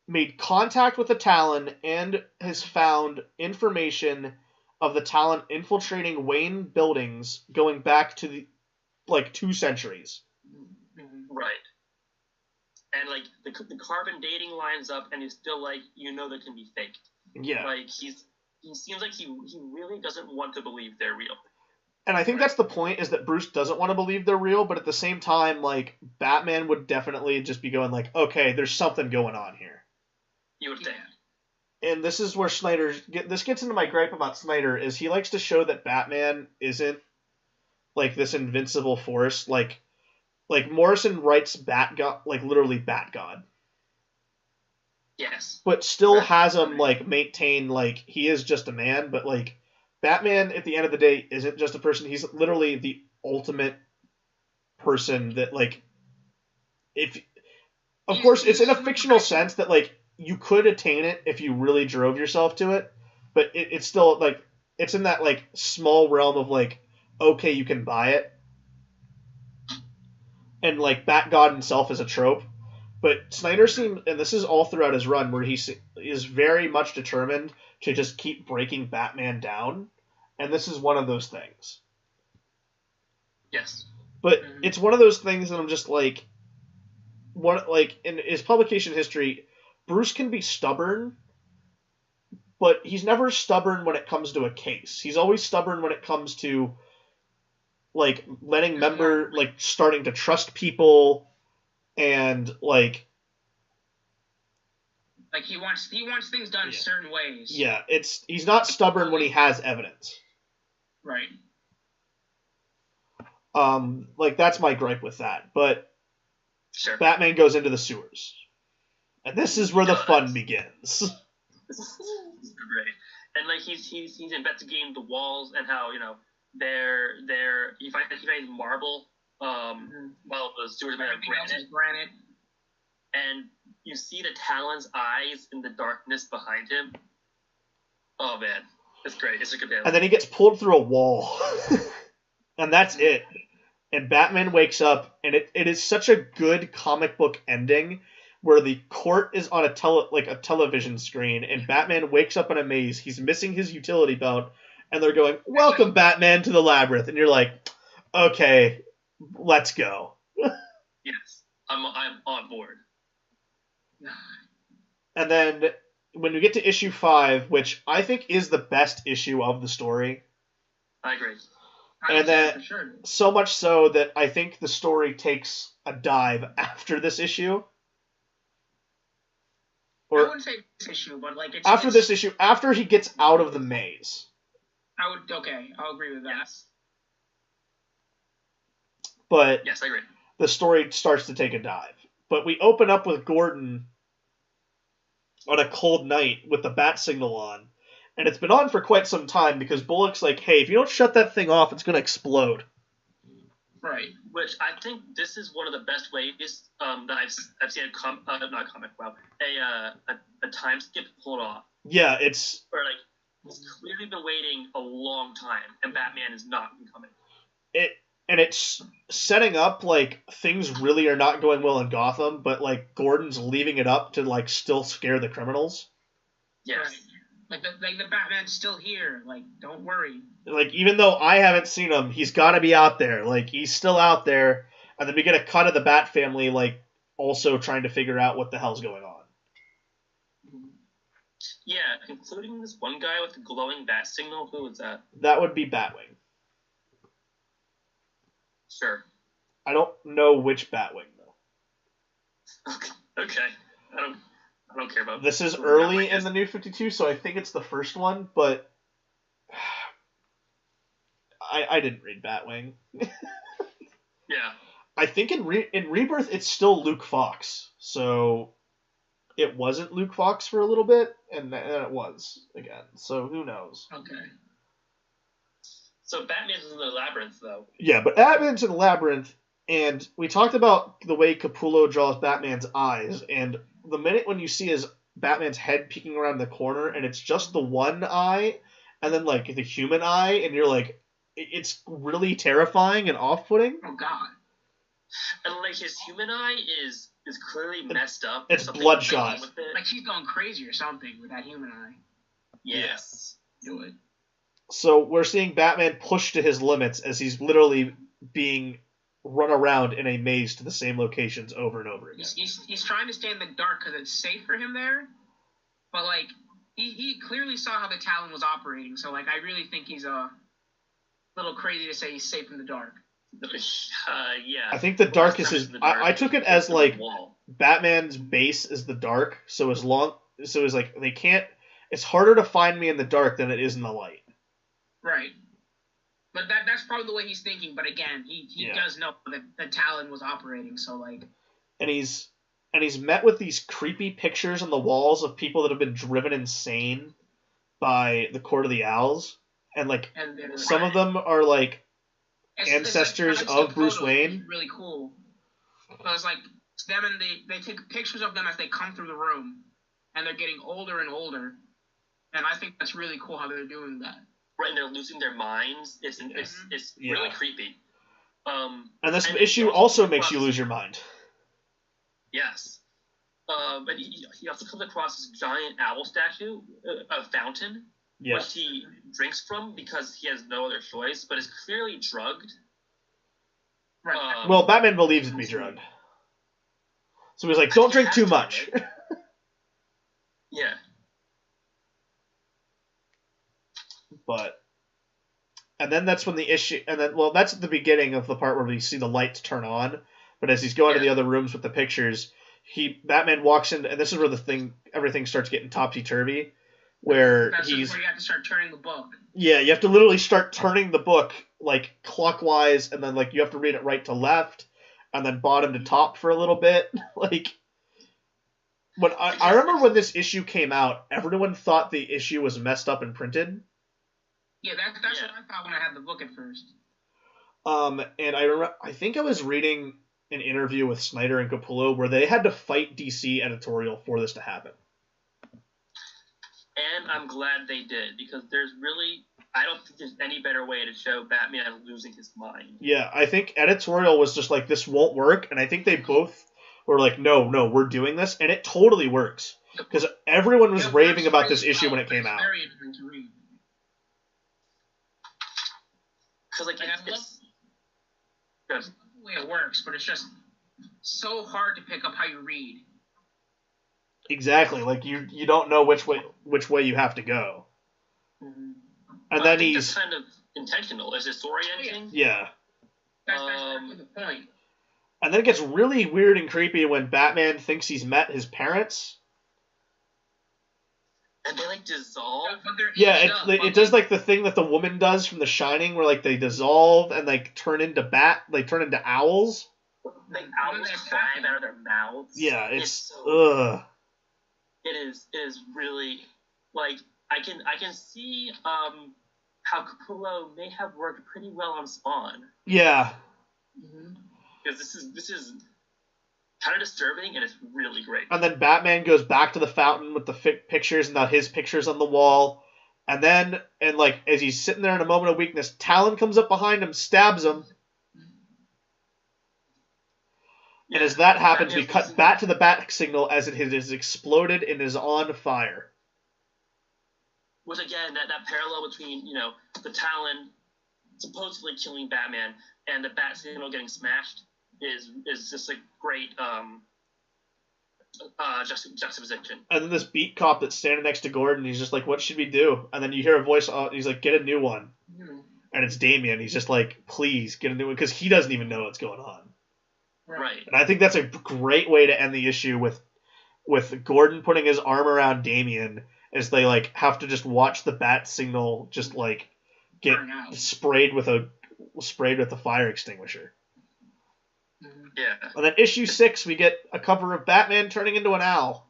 made contact with the Talon and has found information of the Talon infiltrating Wayne buildings going back to 2 centuries. Right. And the carbon dating lines up, and he's still that can be faked. Yeah. He seems like he really doesn't want to believe they're real. And I think that's the point, is that Bruce doesn't want to believe they're real, but at the same time, Batman would definitely just be going okay, there's something going on here. You would think. And this is where this gets into my gripe about Snyder, is he likes to show that Batman isn't this invincible force. Morrison writes Bat-God, literally Bat-God. Yes. But still has him, maintain, he is just a man, but, Batman, at the end of the day, isn't just a person. He's literally the ultimate person that, of course, it's in a fictional sense that, you could attain it if you really drove yourself to it, but it's still, it's in that, small realm of, okay, you can buy it. And, Bat-God himself is a trope. But Snyder seems, and this is all throughout his run, where he is very much determined to just keep breaking Batman down. And this is one of those things. Yes. But it's one of those things that I'm just in his publication history, Bruce can be stubborn, but he's never stubborn when it comes to a case. He's always stubborn when it comes to, like, starting to trust people, and, like... Like, he wants things done certain ways. Yeah, he's not stubborn when he has evidence. Right. Like, that's my gripe with that. But Sure. Batman goes into the sewers. And this is where the fun begins. This is great. And, like, he's investigating the walls and how, you know, he finds marble, while the sewers are made of granite. And you see the Talon's eyes in the darkness behind him. Oh, man. It's great. It's a good battle. And then he gets pulled through a wall. And that's it. And Batman wakes up, and it is such a good comic book ending where the court is on a television screen, and Batman wakes up in a maze. He's missing his utility belt, and they're going, "Welcome, Batman, to the labyrinth." And you're like, okay, let's go. Yes, I'm on board. And then when we get to issue 5, which I think is the best issue of the story. I agree. And then so much so that I think the story takes a dive after this issue. I wouldn't say this issue, but like this issue, after he gets out of the maze. I'll agree with that. Yes. But yes, I agree. The story starts to take a dive. But we open up with Gordon on a cold night with the bat signal on. And it's been on for quite some time because Bullock's like, hey, if you don't shut that thing off, it's going to explode. Right. Which I think this is one of the best ways that I've seen a time skip pulled off. Yeah, it's... Or, like, he's clearly been waiting a long time, and Batman is not coming. It's setting up, like, things really are not going well in Gotham, but, like, Gordon's leaving it up to, like, still scare the criminals. Yes. Right. Like the Batman's still here. Like, don't worry. Like, even though I haven't seen him, he's got to be out there. Like, he's still out there. And then we get a cut of the Bat family, like, also trying to figure out what the hell's going on. Yeah, including this one guy with the glowing bat signal. Who was that? That would be Batwing. Sure. I don't know which Batwing, though. Okay. I don't care about this. Is early in the New 52, so I think it's the first one, but I didn't read Batwing. Yeah. I think in Rebirth it's still Luke Fox, so it wasn't Luke Fox for a little bit, and then it was again. So who knows? Okay. So Batman's in the labyrinth, though. Yeah, but Batman's in the labyrinth, and we talked about the way Capullo draws Batman's eyes, and the minute when you see his Batman's head peeking around the corner, and it's just the one eye, and then, like, the human eye, and you're like, it's really terrifying and off-putting. Oh, God. And, like, his human eye is clearly messed up. It's bloodshot. Like, he's going crazy or something with that human eye. Yes. Do it. So we're seeing Batman push to his limits as he's literally being run around in a maze to the same locations over and over again. He's trying to stay in the dark because it's safe for him there, but, like, he clearly saw how the Talon was operating, so, like, I really think he's a little crazy to say he's safe in the dark. Yeah. I think the dark is his... I took it as, like, Batman's base is the dark, so it's like, they can't... It's harder to find me in the dark than it is in the light. Right. But that's probably the way he's thinking. But again, he does know that the Talon was operating. So, like, and he's met with these creepy pictures on the walls of people that have been driven insane by the Court of the Owls, and, like, some of them are, like, ancestors of Bruce Wayne. Really cool. Because, like, them and they take pictures of them as they come through the room, and they're getting older and older. And I think that's really cool how they're doing that. Right, and they're losing their minds. It's really creepy. And this issue also makes you lose your mind. Yes. But he also comes across this giant owl statue, a fountain, which he drinks from because he has no other choice, but is clearly drugged. Right. Well, Batman believes it to be drugged. So he's like, don't drink too much. Yeah. But, and then that's when the issue, and then, well, that's at the beginning of the part where we see the lights turn on. But as he's going to the other rooms with the pictures, Batman walks in, and this is where everything starts getting topsy-turvy, where That's where you have to start turning the book. Yeah, you have to literally start turning the book, like, clockwise, and then, like, you have to read it right to left, and then bottom to top for a little bit. Like, when I remember when this issue came out, everyone thought the issue was messed up and printed. Yeah, that's what I thought when I had the book at first. And I think I was reading an interview with Snyder and Capullo where they had to fight DC editorial for this to happen. And I'm glad they did, because I don't think there's any better way to show Batman losing his mind. Yeah, I think editorial was just like, this won't work, and I think they both were like, no, we're doing this, and it totally works. Because everyone was raving about this issue when it came out. Very interesting to read. Because, like, I love the way it works, but it's just so hard to pick up how you read. Exactly, like you don't know which way you have to go. Mm-hmm. And then that's kind of intentional. Is it story editing? Yeah. That's the point. And then it gets really weird and creepy when Batman thinks he's met his parents. And they, like, dissolve? Yeah, it does, like, the thing that the woman does from The Shining, where, like, they dissolve and, like, turn into owls. Like, owls flying out of their mouths. Yeah, it's ugh. It is really, like, I can see how Capullo may have worked pretty well on Spawn. Yeah. Because this is kind of disturbing, and it's really great. And then Batman goes back to the fountain with the pictures, and now his picture's on the wall. And then, like, as he's sitting there in a moment of weakness, Talon comes up behind him, stabs him. Yeah, and as that happens, we cut back to the bat signal as it has exploded and is on fire. Which, again, that parallel between, the Talon supposedly killing Batman and the bat signal getting smashed is just a great juxtaposition. And then this beat cop that's standing next to Gordon, he's just like, what should we do? And then you hear a voice, he's like, get a new one. And it's Damian. He's just like, please, get a new one, because he doesn't even know what's going on. Right. And I think that's a great way to end the issue with Gordon putting his arm around Damian as they, like, have to just watch the bat signal just, like, get sprayed with a fire extinguisher. Yeah. And then issue 6, we get a cover of Batman turning into an owl.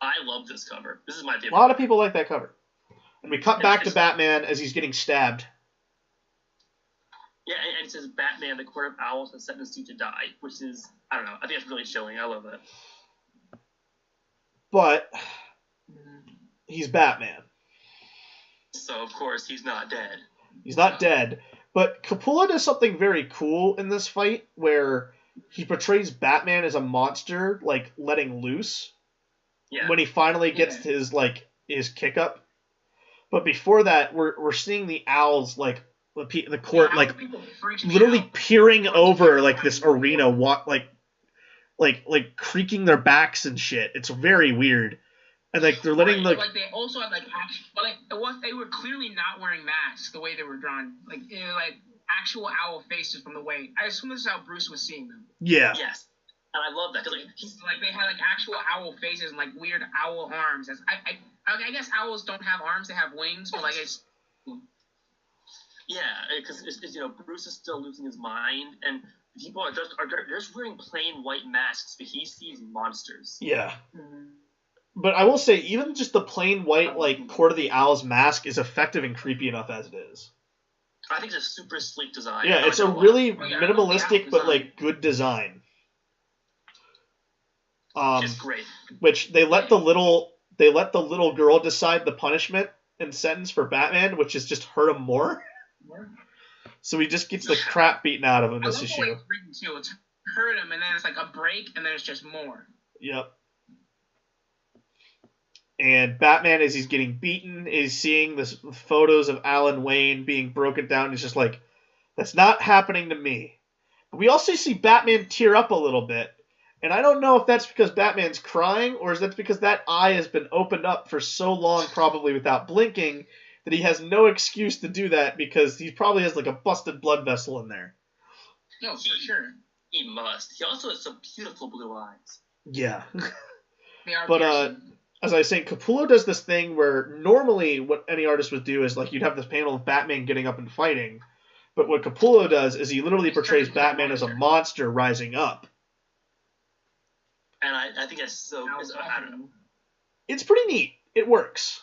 I love this cover. This is my favorite. A lot of people like that cover. And we cut back to Batman as he's getting stabbed. Yeah, and it says Batman, the Court of Owls, has sentenced you to die, which is, I don't know, I think it's really chilling. I love that. But he's Batman. So, of course, he's not dead. He's not dead. But Capullo does something very cool in this fight where he portrays Batman as a monster, like, letting loose. Yeah. When he finally gets his kick up. But before that, we're seeing the owls, like, the court, like, literally peering over, like, this arena, like creaking their backs and shit. It's very weird. And, like, they're letting, like they also had, like, they were clearly not wearing masks the way they were drawn. Like, actual owl faces from the way. I assume this is how Bruce was seeing them. Yeah. Yes. And I love that, because, they had, like, actual owl faces and, like, weird owl arms. I guess owls don't have arms, they have wings, but, like, it's... Yeah, because Bruce is still losing his mind, and people are just wearing plain white masks, but he sees monsters. Yeah. Mm-hmm. But I will say, even just the plain white, like, Court of the Owls mask is effective and creepy enough as it is. I think it's a super sleek design. Yeah, it's a really minimalistic but, like, good design. It's great. Which they let the little girl decide the punishment and sentence for Batman, which is just hurt him more. So he just gets the crap beaten out of him this issue. It's hurt him, and then it's like a break, and then it's just more. Yep. And Batman, as he's getting beaten, is seeing the photos of Alan Wayne being broken down. He's just like, that's not happening to me. But we also see Batman tear up a little bit And I don't know if that's because Batman's crying, or is that because that eye has been opened up for so long, probably without blinking, that he has no excuse to do that because he probably has like a busted blood vessel in there. No, for sure. He must. He also has some beautiful blue eyes. Yeah. They are But piercing. as I was saying, Capullo does this thing where normally what any artist would do is like you'd have this panel of Batman getting up and fighting, but what Capullo does is he literally portrays Batman as a monster rising up. And I think that's so. I don't know. It's pretty neat. It works.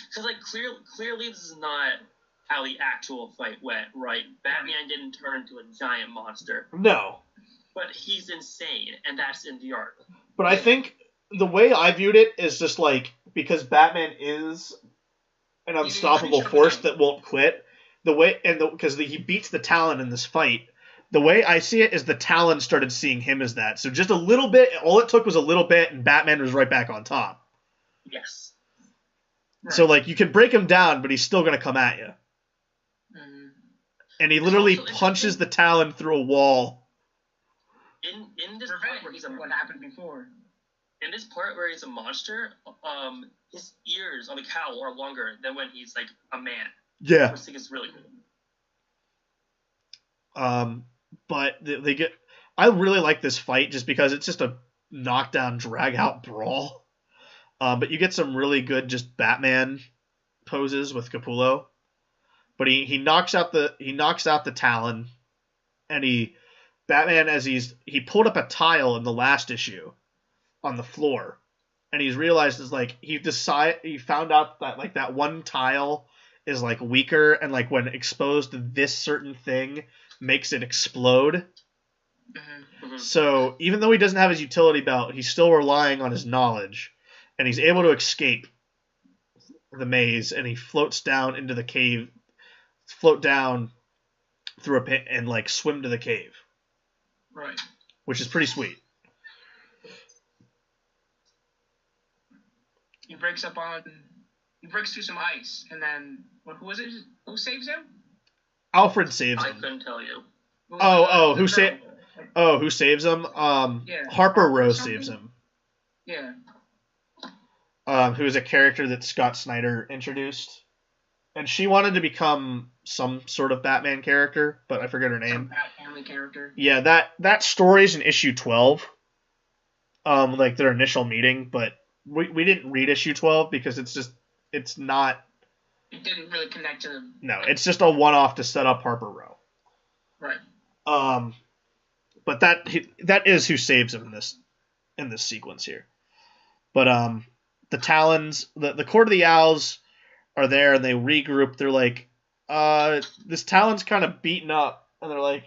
Because like clearly this is not how the actual fight went, right? Batman didn't turn into a giant monster. No. But he's insane, and that's in the art. But I think the way I viewed it is just like, because Batman is an unstoppable force that won't quit, because he beats the Talon in this fight, the way I see it is the Talon started seeing him as that. So just a little bit, all it took was a little bit, and Batman was right back on top. Yes. Right. So like you can break him down, but he's still going to come at you. Mm-hmm. And he literally punches the Talon through a wall. In this part where he's what happened before. In this part where he's a monster, his ears on the cowl are longer than when he's like a man. Yeah. Which I think is really cool. But they get. I really like this fight just because it's just a knockdown, drag out brawl. But you get some really good just Batman poses with Capullo. But he knocks out the Talon, and Batman, as he pulled up a tile in the last issue on the floor, and he's realized is like he found out that like that one tile is like weaker, and like when exposed to this certain thing makes it explode. Mm-hmm. So even though he doesn't have his utility belt, he's still relying on his knowledge, and he's able to escape the maze, and he floats down into the cave, float down through a pit, and like swim to the cave. Right. Which is pretty sweet. He breaks through some ice, and then who was it? Who saves him? Alfred saves him. I couldn't tell you. Who saves him? Harper Row saves him. Yeah. Who is a character that Scott Snyder introduced. And she wanted to become some sort of Batman character, but I forget her name. Some Bat family character. Yeah, that story's in issue 12. Like their initial meeting, but we didn't read issue 12 because it's not. It didn't really connect to them. No, it's just a one-off to set up Harper Row. Right. But that is who saves him in this sequence here. But the Talons, the Court of the Owls are there, and they regroup. They're like, this Talon's kind of beaten up, and they're like,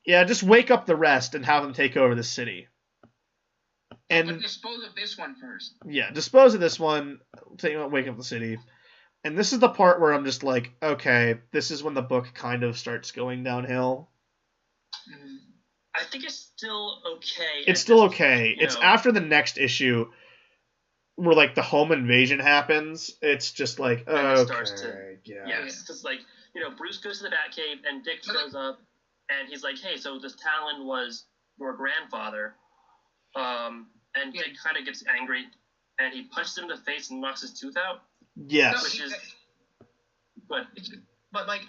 yeah, just wake up the rest and have them take over the city. But dispose of this one first. Yeah, dispose of this one, wake up the city. And this is the part where I'm just like, okay, this is when the book kind of starts going downhill. I think it's still okay. It's still okay. It's after the next issue where like the home invasion happens. It's just like, okay, yes, because like Bruce goes to the Batcave and Dick shows up and he's like, hey, so this Talon was your grandfather, and Dick kind of gets angry and he punches him in the face and knocks his tooth out. Yes. But like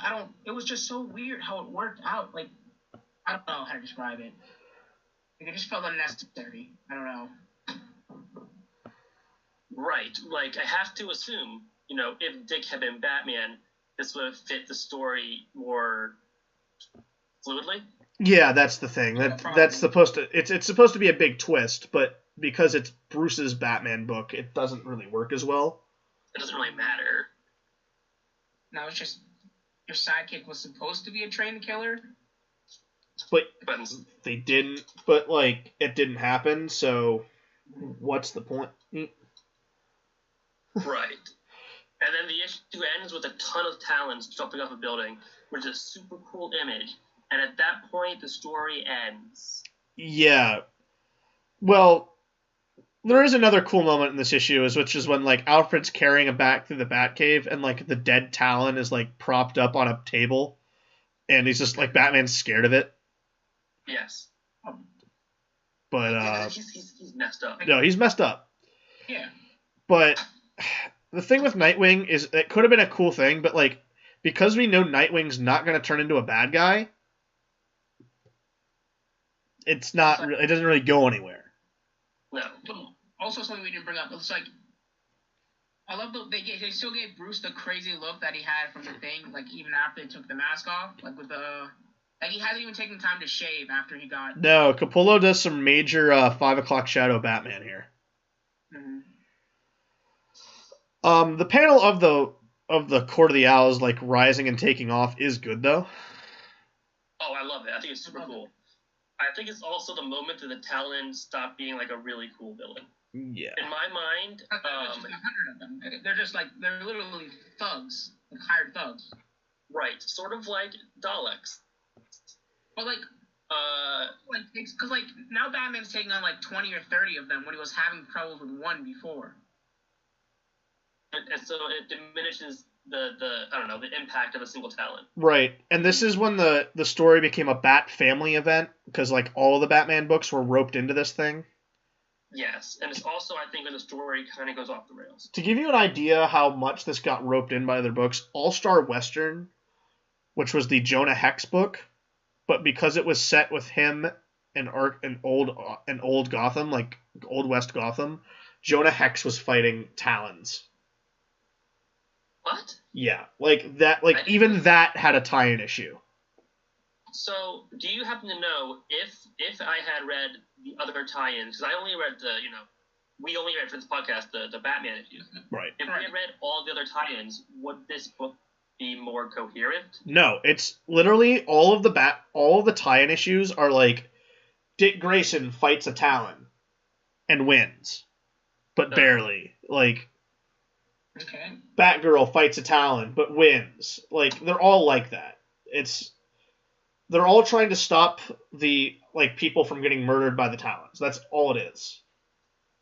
it was just so weird how it worked out. Like I don't know how to describe it. Like it just felt unnecessary. I don't know. Right. Like I have to assume, if Dick had been Batman, this would have fit the story more fluidly. Yeah, that's the thing. That's supposed to it's supposed to be a big twist, but because it's Bruce's Batman book, it doesn't really work as well. It doesn't really matter. No, it's just your sidekick was supposed to be a trained killer. But they didn't. But like it didn't happen. So what's the point? Right. And then the issue ends with a ton of Talons jumping off a building, which is a super cool image. And at that point, the story ends. Yeah. Well, there is another cool moment in this issue, which is when like Alfred's carrying him back through the Batcave, and like the dead Talon is like propped up on a table, and he's just like Batman's scared of it. Yes. But he's messed up. no, he's messed up. Yeah. But the thing with Nightwing is it could have been a cool thing, but like because we know Nightwing's not going to turn into a bad guy, it's not. It doesn't really go anywhere. No. Also, something we didn't bring up. It's like I love they still gave Bruce the crazy look that he had from the thing, like even after they took the mask off, like with the. Like, he hasn't even taken time to shave after he got... No, Capullo does some major 5 o'clock shadow Batman here. Mm-hmm. The panel of the Court of the Owls, like, rising and taking off is good, though. Oh, I love it. I think it's super cool. I think it's also the moment that the Talon stop being, like, a really cool villain. Yeah. In my mind... There's just 100 of them. They're just, like, they're literally thugs. Like, hired thugs. Right. Sort of like Daleks. But, like, because, like, now Batman's taking on, like, 20 or 30 of them when he was having troubles with one before. And so it diminishes the I don't know, the impact of a single Talon. Right. And this is when the story became a Bat Family event, because, like, all the Batman books were roped into this thing. Yes. And it's also, I think, when the story kind of goes off the rails. To give you an idea how much this got roped in by other books, All-Star Western, which was the Jonah Hex book, but because it was set with him and old Gotham, like Old West Gotham, Jonah Hex was fighting Talons. What? Yeah, like that. Like even that had a tie-in issue. So, do you happen to know if I had read the other tie-ins? Because I only read we only read for this podcast the Batman issues. Right. If we had read all the other tie-ins, would this book be more coherent? No, it's literally all of the tie-in issues are like Dick Grayson fights a Talon and wins, but barely. Like Batgirl fights a Talon but wins. Like they're all like that. They're all trying to stop the people from getting murdered by the Talons. That's all it is.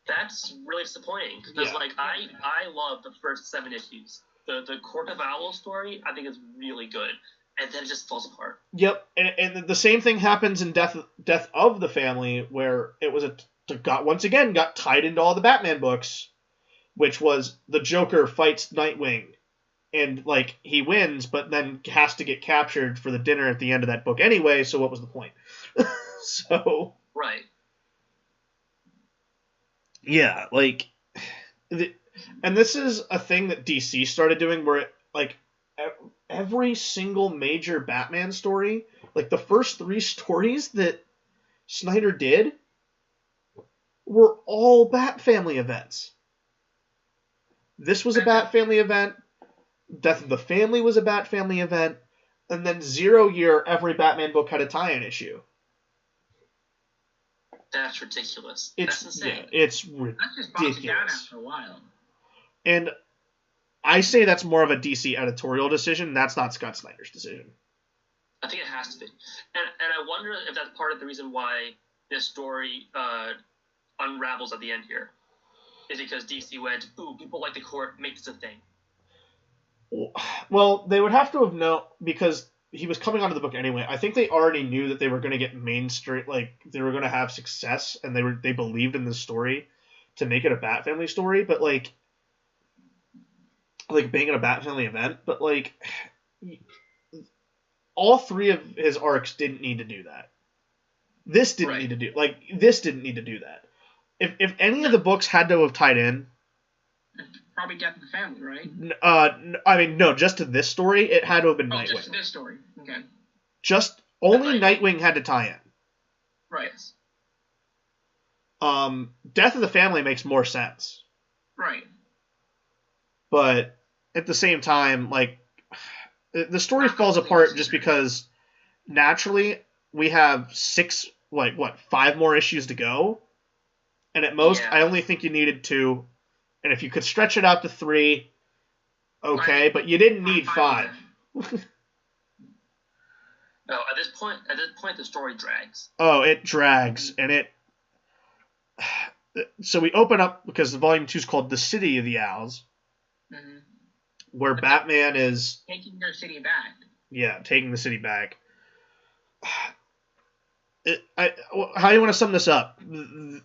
That's really disappointing because I love the first 7 issues. The Court of Owls story, I think, is really good. And then it just falls apart. Yep. And the same thing happens in Death of the Family, where it was got tied into all the Batman books, which was the Joker fights Nightwing. And, he wins, but then has to get captured for the dinner at the end of that book anyway, so what was the point? So... Right. Yeah, and this is a thing that DC started doing where, every single major Batman story, the first 3 stories that Snyder did were all Bat Family events. This was a Bat Family event, Death of the Family was a Bat Family event, and then 0 Year, every Batman book had a tie-in issue. That's ridiculous. That's insane. Yeah, it's ridiculous. That just bogs you down after a while. And I say that's more of a DC editorial decision. That's not Scott Snyder's decision. I think it has to be. And I wonder if that's part of the reason why this story unravels at the end here. Is because DC went, ooh, people like the Court, make this a thing. Well, they would have to have known, because he was coming onto the book anyway. I think they already knew that they were going to get mainstream, they were going to have success, and they believed in this story to make it a Bat Family story, but being in a Bat Family event, but all 3 of his arcs didn't need to do that. This didn't need to do this didn't need to do that. If any of the books had to have tied in, probably Death of the Family, right? I mean, no, just to this story, it had to have been Nightwing. Just to this story. Okay. Just only Nightwing had to tie in. Right. Death of the Family makes more sense. Right. But at the same time, the story falls apart just because naturally we have 5 more issues to go, and at most I only think you needed 2. And if you could stretch it out to 3, okay, but you didn't need 5. No, at this point, the story drags. Oh, it drags, and it. So we open up because the volume 2 is called "The City of the Owls," where Batman is taking their city back. Yeah, taking the city back. How do you want to sum this up? The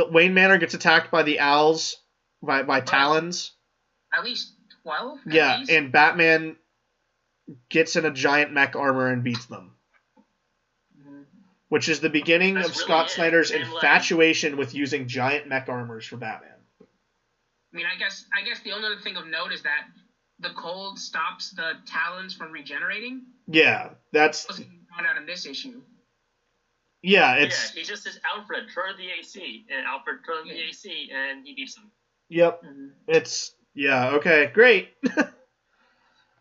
Wayne Manor gets attacked by the owls, by Talons. At least 12? Yeah, at least? and Batman gets in a giant mech armor and beats them. Which is the beginning of Scott Snyder's infatuation with using giant mech armors for Batman. I mean, I guess the only other thing of note is that the cold stops the Talons from regenerating. Yeah, that's... It wasn't found out in this issue. Yeah, it's... Yeah, he just says, Alfred, turn the AC, and Alfred turns the AC, and he beats him. Yep. It's... Yeah, okay, great.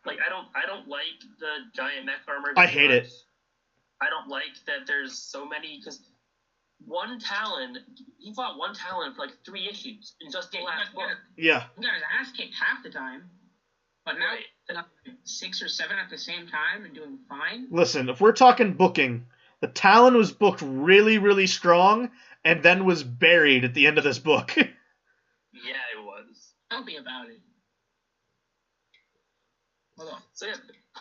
Like, I don't like the giant mech armor. I hate it. I don't like that there's so many, because he fought one Talon for like 3 issues in just the last book. Yeah. He got his ass kicked half the time, but now he's 6 or 7 at the same time and doing fine. Listen, if we're talking booking, the Talon was booked really, really strong, and then was buried at the end of this book. Yeah, it was. Tell me about it. Hold on. So yeah,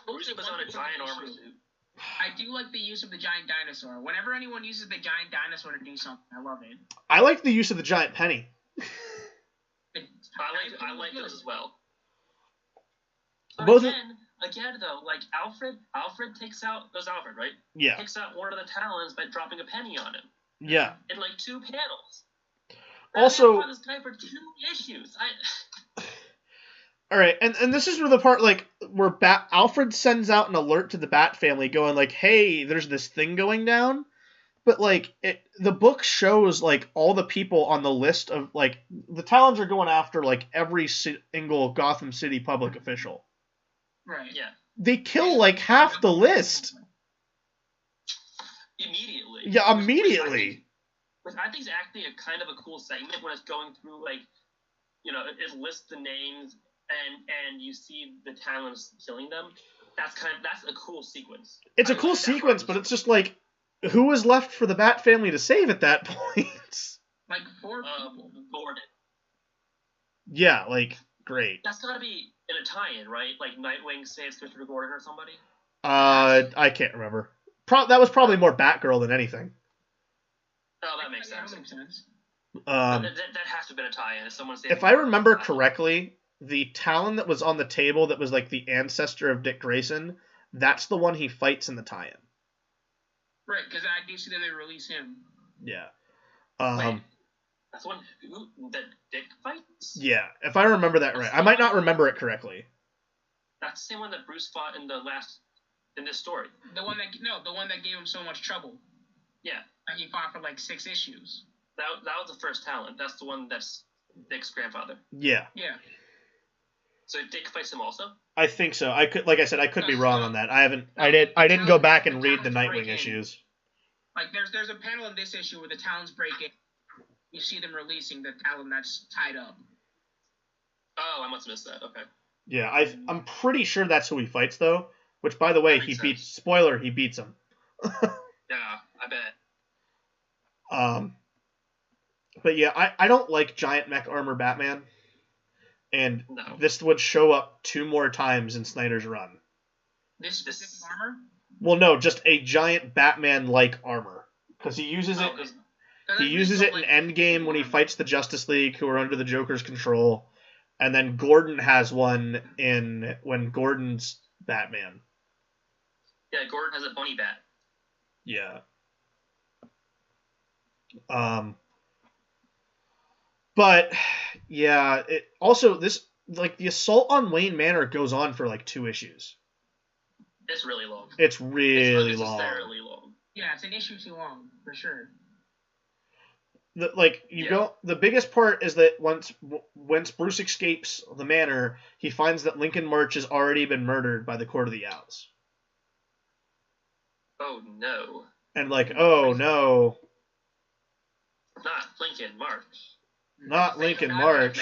Bruce was on a giant armor suit. I do like the use of the giant dinosaur. Whenever anyone uses the giant dinosaur to do something, I love it. I like the use of the giant penny. I like those as well. Both again though, like Alfred takes out, there's Alfred, right? Yeah. Takes out one of the Talons by dropping a penny on him. Yeah. In like 2 panels. Also, I fought this guy for 2 issues. all right, and this is where the part like where Alfred sends out an alert to the Bat family, going like, "Hey, there's this thing going down," but like the book shows like all the people on the list of like the Talons are going after like every single Gotham City public official. Right. Yeah. They kill like half the list. Immediately. Yeah, immediately. Which I think is actually a kind of a cool segment when it's going through like, you know, it lists the names. And you see the Talons killing them. That's a cool sequence. It's a cool sequence, but it's just like, who was left for the Bat family to save at that point? Like 4 people. Gordon. Yeah, like great. That's gotta be in a tie-in, right? Like Nightwing saves Christopher Gordon or somebody. I can't remember. That was probably more Batgirl than anything. Oh, that makes sense. That has to have been a tie-in. If I remember correctly, the Talon that was on the table that was like the ancestor of Dick Grayson, that's the one he fights in the tie-in. Right, because I do see that they release him. Yeah. Wait, that's the one that Dick fights? Yeah, if I remember that right. I might not remember it correctly. That's the same one that Bruce fought in this story. The one that gave him so much trouble. Yeah. He fought for like 6 issues. That was the first Talon. That's the one that's Dick's grandfather. Yeah. Yeah. So Dick fights him also? I think so. I could be wrong on that. I didn't go back and read the Nightwing issues. Like there's a panel in this issue where the Talons break in. You see them releasing the Talon that's tied up. Oh, I must have missed that. Okay. Yeah, I'm pretty sure that's who he fights though. Which, by the way, he beats him. Yeah, I bet. But yeah, I don't like giant mech armor Batman. And this would show up 2 more times in Snyder's run. This armor? Well, no, just a giant Batman-like armor. Because he uses it. He uses it in Endgame when he fights the Justice League, who are under the Joker's control, and then Gordon has one when Gordon's Batman. Yeah, Gordon has a bunny bat. Yeah. But yeah, it also this like the assault on Wayne Manor goes on for like 2 issues. It's really long. It's really long. long. Yeah, it's an issue too long for sure. The biggest part is that once Bruce escapes the manor, he finds that Lincoln March has already been murdered by the Court of the Owls. Oh no. And like, oh no. Not Lincoln March. Not Lincoln March.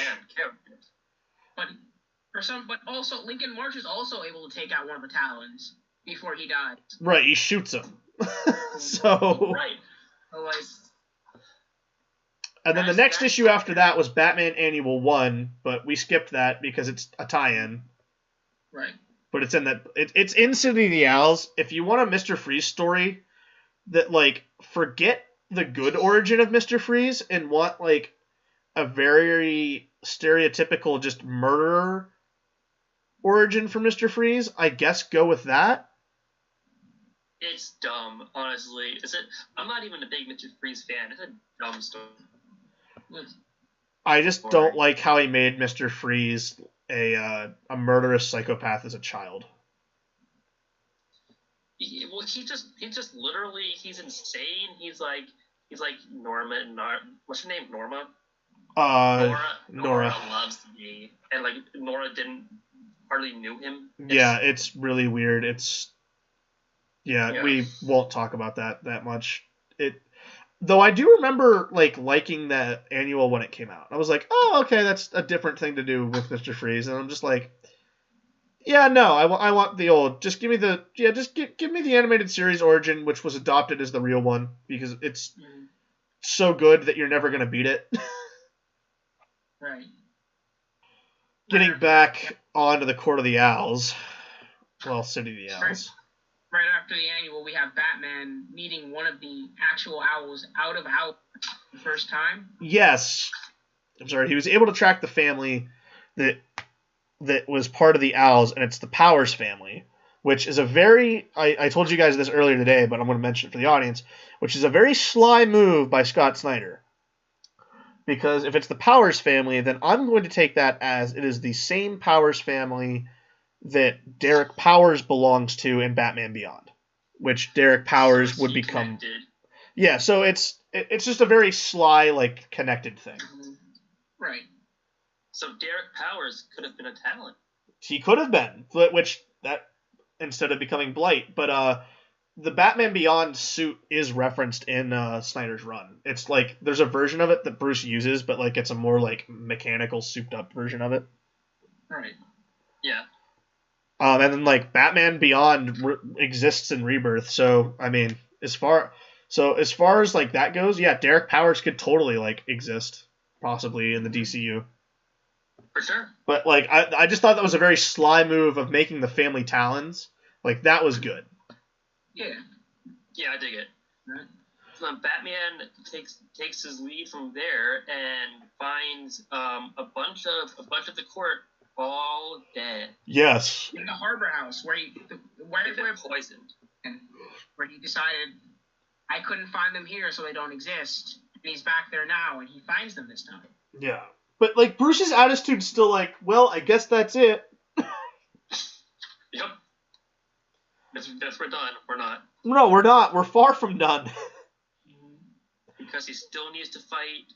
But also Lincoln March is also able to take out one of the Talons before he dies. Right, he shoots him. So. Right. And then the next issue after that was Batman Annual 1, but we skipped that because it's a tie-in. Right. But it's in City of the Owls. If you want a Mr. Freeze story, that, like, forget the good origin of Mr. Freeze and want, like, a very stereotypical just murderer origin for Mr. Freeze, I guess go with that. It's dumb, honestly. I'm not even a big Mr. Freeze fan. It's a dumb story. I just don't like how he made Mr. Freeze a murderous psychopath as a child. He just literally, he's insane. He's like Norma. What's her name? Norma. Nora loves me, and like Nora hardly knew him. It's really weird. We won't talk about that much. Though I do remember liking that annual when it came out. I was like, oh, okay, that's a different thing to do with Mr. Freeze, and I'm just like, yeah, no, I want the old. Just give me give me the animated series origin, which was adopted as the real one, because it's so good that you're never gonna beat it. Right. Getting back onto the Court of the Owls. Well, City of the Owls. Right after the annual, we have Batman meeting one of the actual owls out of Owl the first time. Yes. I'm sorry. He was able to track the family that was part of the Owls, and it's the Powers family, which is a very... I told you guys this earlier today, but I'm going to mention it for the audience, which is a very sly move by Scott Snyder. Because if it's the Powers family, then I'm going to take that as it is the same Powers family that Derek Powers belongs to in Batman Beyond, which Derek Powers would become. Connected. Yeah, so it's just a very sly, connected thing. Right. So Derek Powers could have been a talent. He could have been, instead of becoming Blight, but the Batman Beyond suit is referenced in Snyder's run. It's there's a version of it that Bruce uses, but it's a more mechanical, souped up version of it. Right. Yeah. And then Batman Beyond exists in Rebirth, so I mean, as far as that goes, yeah, Derek Powers could totally exist possibly in the DCU. For sure. But I just thought that was a very sly move of making the family Talons. That was good. Yeah. Yeah, I dig it. Right. So then Batman takes his lead from there and finds a bunch of the court all dead. Yes. In the Harbor House, where they're poisoned. Where he decided, I couldn't find them here, so they don't exist. And he's back there now, and he finds them this time. Yeah. But, Bruce's attitude's still well, I guess that's it. Yep. Guess we're done. We're not. No, we're not. We're far from done. Because he still needs to fight.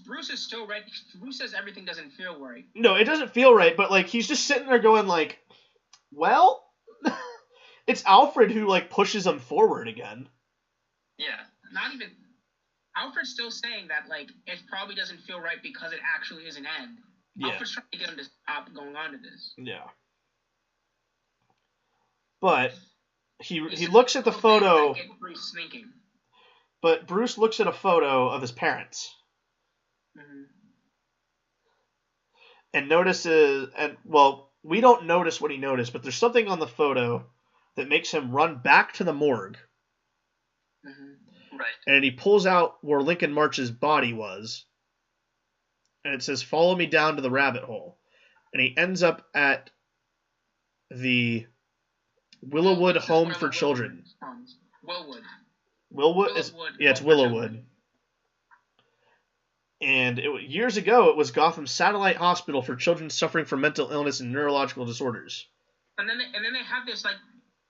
Bruce is still ready. Bruce says everything doesn't feel right. No, it doesn't feel right, but he's just sitting there going well, it's Alfred who pushes him forward again. Yeah. Not even Alfred's still saying that it probably doesn't feel right because it actually is an end. Yeah. Alfred's trying to get him to stop going on to this. Yeah. But he looks at the photo. Bruce thinking. But Bruce looks at a photo of his parents. Mm-hmm. And notices, we don't notice what he noticed, but there's something on the photo that makes him run back to the morgue. Mm-hmm. Right. And he pulls out where Lincoln March's body was. And it says, "Follow me down to the rabbit hole." And he ends up at the Willowwood Home for Children. Willowwood? It's Willowwood. And years ago, it was Gotham's satellite hospital for children suffering from mental illness and neurological disorders. And then they have this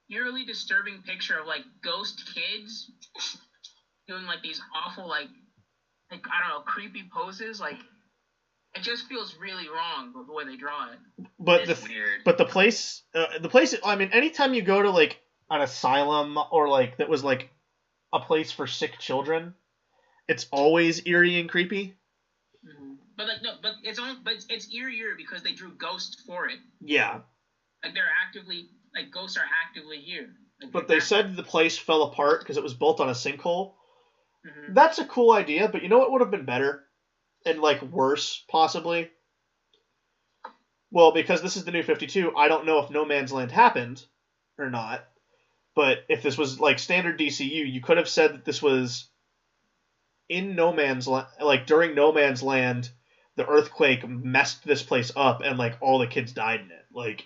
eerily disturbing picture of ghost kids doing these awful I don't know, creepy poses. It just feels really wrong the way they draw it. But it's weird. But the place. I mean, anytime you go to an asylum or that was a place for sick children, it's always eerie and creepy. Mm-hmm. But it's eerie because they drew ghosts for it. Yeah. They're actively ghosts are actively here. But they said the place fell apart because it was built on a sinkhole. Mm-hmm. That's a cool idea, but you know what would have been better? And worse, possibly? Well, because this is the New 52, I don't know if No Man's Land happened or not. But if this was like standard DCU, you could have said that this was in No Man's Land, like during No Man's Land, the earthquake messed this place up and like all the kids died in it. Like,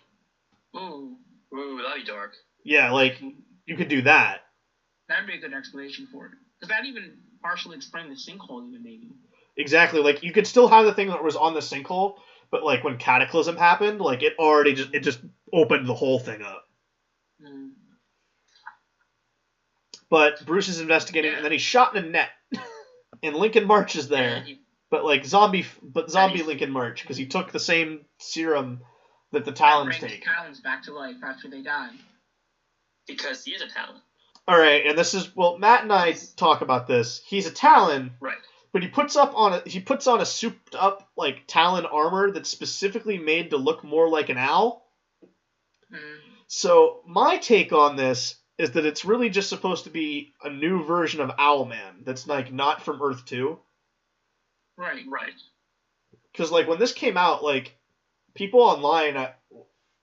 ooh, that'd be dark. Yeah, like you could do that. That'd be a good explanation for it. Because that even partially explained the sinkhole, even maybe. Exactly. Like you could still have the thing that was on the sinkhole, but like when Cataclysm happened, like it just opened the whole thing up. Mm. But Bruce is investigating, and then he's shot in a net, and Lincoln March is there, but zombie Lincoln March because he took the same serum that the Talons take. Talons back to life after they die. Because he is a Talon. All right, and this is Matt and I talk about this. He's a Talon, right? But he puts on a souped up like Talon armor that's specifically made to look more like an owl. Mm. So my take on this is that it's really just supposed to be a new version of Owlman that's like not from Earth 2. Right. Because like when this came out, like people online,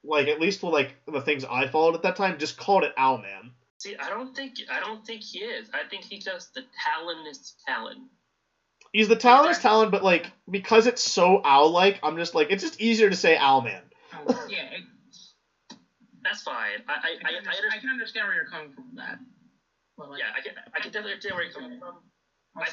like at least with like the things I followed at that time, just called it Owlman. See, I don't think he is. I think he's just the Talonist Talon. He's the Talonist Talon, but like because it's so owl-like, I'm just like it's just easier to say Owlman. Oh, yeah. That's fine. I can understand where you're coming from with that. Well, like, I can definitely understand where you're coming from. I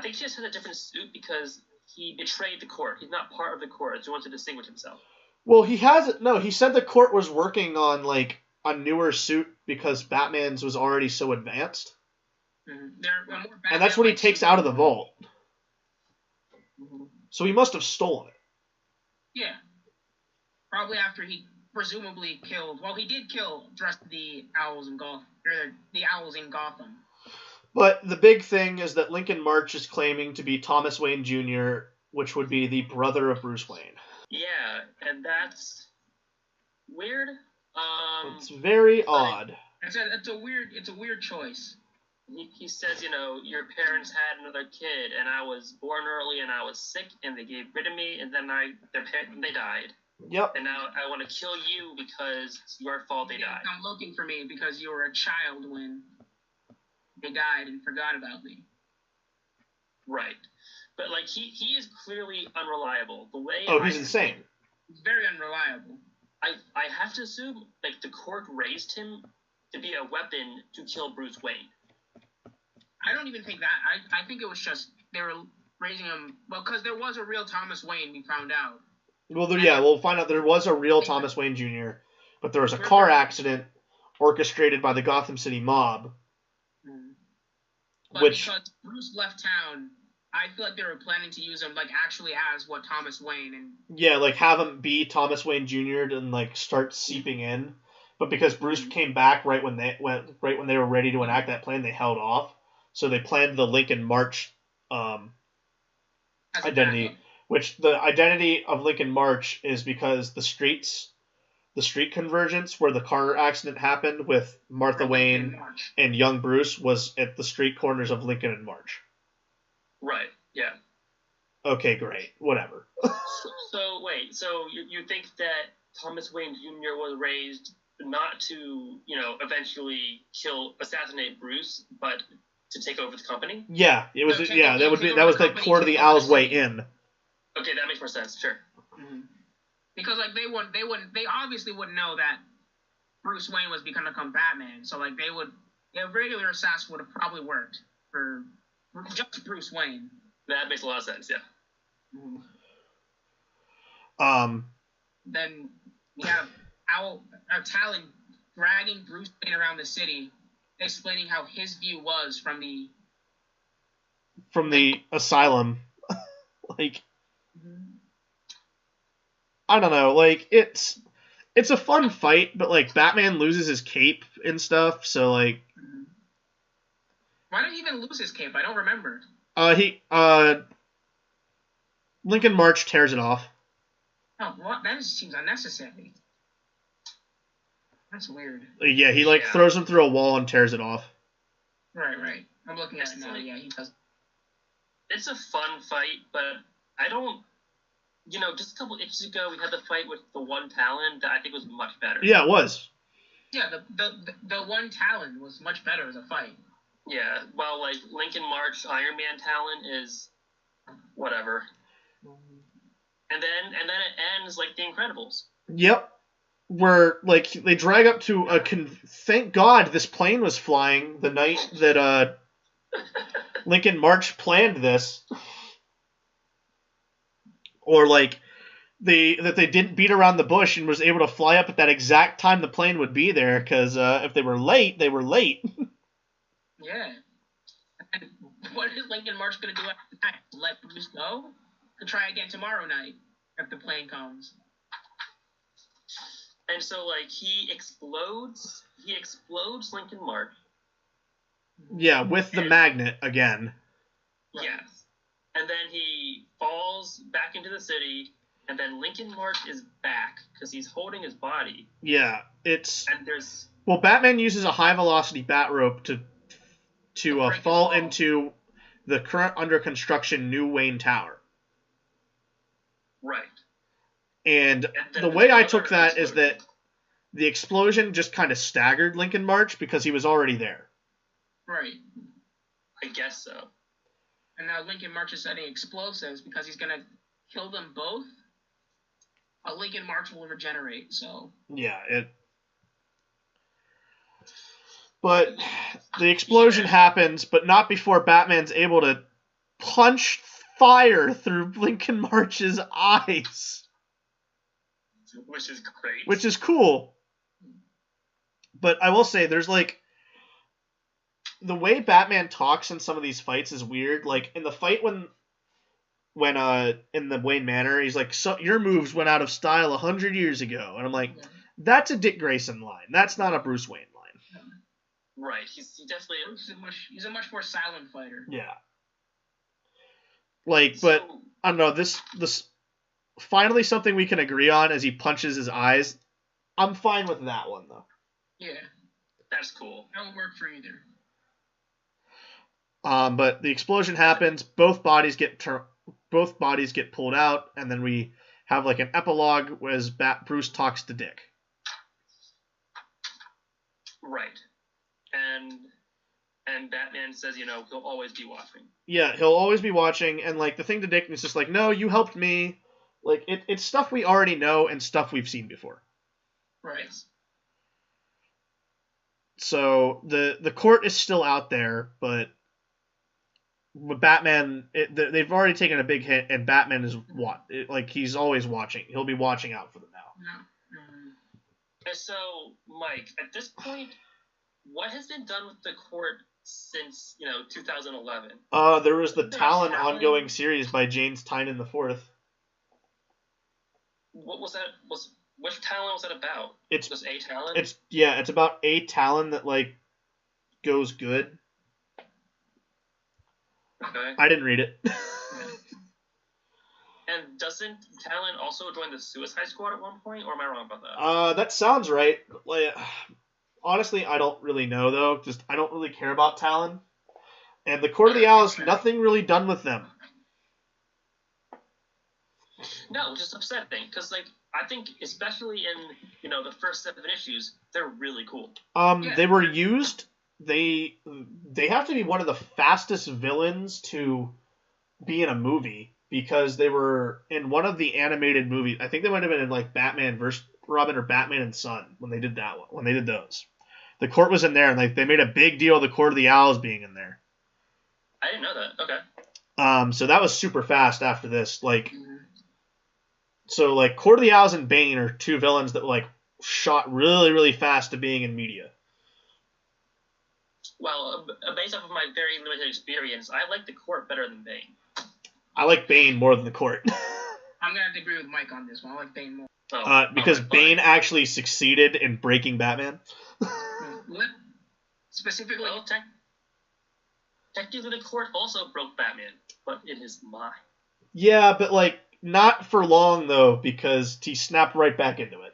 think he just has a different suit because he betrayed the court. He's not part of the court, so he wants to distinguish himself. Well, he said the court was working on like a newer suit because Batman's was already so advanced. Mm-hmm. And that's what he takes out of the vault. Mm-hmm. So he must have stolen it. Yeah. Probably after he presumably killed. Well, he did kill the owls in Gotham. Or the owls in Gotham. But the big thing is that Lincoln March is claiming to be Thomas Wayne Jr., which would be the brother of Bruce Wayne. Yeah, and that's weird. It's very odd. It's a weird choice. He says, your parents had another kid, and I was born early, and I was sick, and they gave rid of me, and then they died. Yep. And now I want to kill you because it's your fault they died. Come looking for me because you were a child when they died and forgot about me. Right. But, like, he is clearly unreliable. The way he's insane. He's very unreliable. I have to assume, like, the court raised him to be a weapon to kill Bruce Wayne. I don't even think that. I think it was just they were raising him... Well, because there was a real Thomas Wayne, we found out. Well, we'll find out there was a real Thomas Wayne Jr., but there was a car accident orchestrated by the Gotham City mob. But because Bruce left town, I feel like they were planning to use him like actually as what Thomas Wayne and like have him be Thomas Wayne Jr. and like start seeping in. But because Bruce came back right when they were ready to enact that plan, they held off. So they planned the Lincoln March identity, which the identity of Lincoln March is because the street convergence where the car accident happened with Martha Wayne and young Bruce was at the street corners of Lincoln and March. Right, yeah. Okay, great. Whatever. So you think that Thomas Wayne Jr. was raised not to, eventually assassinate Bruce, but to take over the company? Yeah, it was. That was the Court of the Owl's way in. Okay, that makes more sense. Sure. Mm-hmm. Because like they obviously wouldn't know that Bruce Wayne was going to become Batman. So like a regular assassin would have probably worked for just Bruce Wayne. That makes a lot of sense. Yeah. Mm-hmm. Then we have Talon dragging Bruce Wayne around the city, explaining how his view was from the asylum. Like, I don't know. Like, it's a fun fight, but like Batman loses his cape and stuff. So like, why did he even lose his cape? I don't remember. Lincoln March tears it off. Oh, what? That just seems unnecessary. That's weird. Yeah, he throws him through a wall and tears it off. Right. I'm looking at it now. Yeah, he does. It's a fun fight, but I don't... just a couple issues ago, we had the fight with the one Talon that I think was much better. Yeah, it was. Yeah, the one Talon was much better as a fight. Yeah, well, like Lincoln March Iron Man Talon is whatever. And then it ends like The Incredibles. Yep. Where like they drag up to thank God this plane was flying the night that Lincoln March planned this. Or like they didn't beat around the bush and was able to fly up at that exact time the plane would be there, because if they were late, they were late. Yeah. And what is Lincoln March going to do after that? Let Bruce go? To try again tomorrow night if the plane comes. And so, like, he explodes Lincoln March. Yeah, with the magnet again. Yes. And then he falls back into the city, and then Lincoln March is back because he's holding his body. Yeah, And there's... Well, Batman uses a high-velocity bat rope to fall into the current under construction New Wayne Tower. Right. And the way I took that is that the explosion just kind of staggered Lincoln March because he was already there. Right. I guess so. And now Lincoln March is setting explosives because he's going to kill them both. Lincoln March will regenerate, so... Yeah, But the explosion happens, but not before Batman's able to punch fire through Lincoln March's eyes. Which is great. Which is cool. But I will say, there's like... The way Batman talks in some of these fights is weird. Like, in the fight when in the Wayne Manor, he's like, so, your moves went out of style 100 years ago. And I'm like, that's a Dick Grayson line. That's not a Bruce Wayne line. Right. He definitely... He's a much more silent fighter. Yeah. Like, but, I don't know, this finally something we can agree on as he punches his eyes. I'm fine with that one, though. Yeah. That's cool. That would work for either. But the explosion happens, both bodies get pulled out, and then we have like an epilogue as Bruce talks to Dick. Right. And Batman says, he'll always be watching. Yeah, he'll always be watching, and like the thing to Dick is just like, no, you helped me. Like it's stuff we already know and stuff we've seen before. Right. So the court is still out there, but with Batman, they've already taken a big hit, and Batman is he's always watching. He'll be watching out for them now. No. And so, Mike, at this point, what has been done with the court since 2011? There was the Talon ongoing series by James Tynion IV. What was that? Which Talon was that about? It's just a Talon. It's about a Talon that like goes good. Okay. I didn't read it. And doesn't Talon also join the Suicide Squad at one point, or am I wrong about that? That sounds right. Like, honestly, I don't really know though. Just I don't really care about Talon. And the Court of the Owls, nothing really done with them. No, just upsetting, because like I think especially in the first 7 issues, they're really cool. They were used. They have to be one of the fastest villains to be in a movie, because they were in one of the animated movies. I think they might have been in like Batman vs. Robin or Batman and Son when they did that one. When they did those, the court was in there, and like they made a big deal of the Court of the Owls being in there. I didn't know that. Okay. So that was super fast after this. Like, so like Court of the Owls and Bane are two villains that like shot really, really fast to being in media. Well, based off of my very limited experience, I like the Court better than Bane. I like Bane more than the Court. I'm gonna have to agree with Mike on this one. I like Bane more. Because Bane actually succeeded in breaking Batman. What? Specifically? Well, technically the Court also broke Batman, but in his mind. Yeah, but like not for long though, because he snapped right back into it.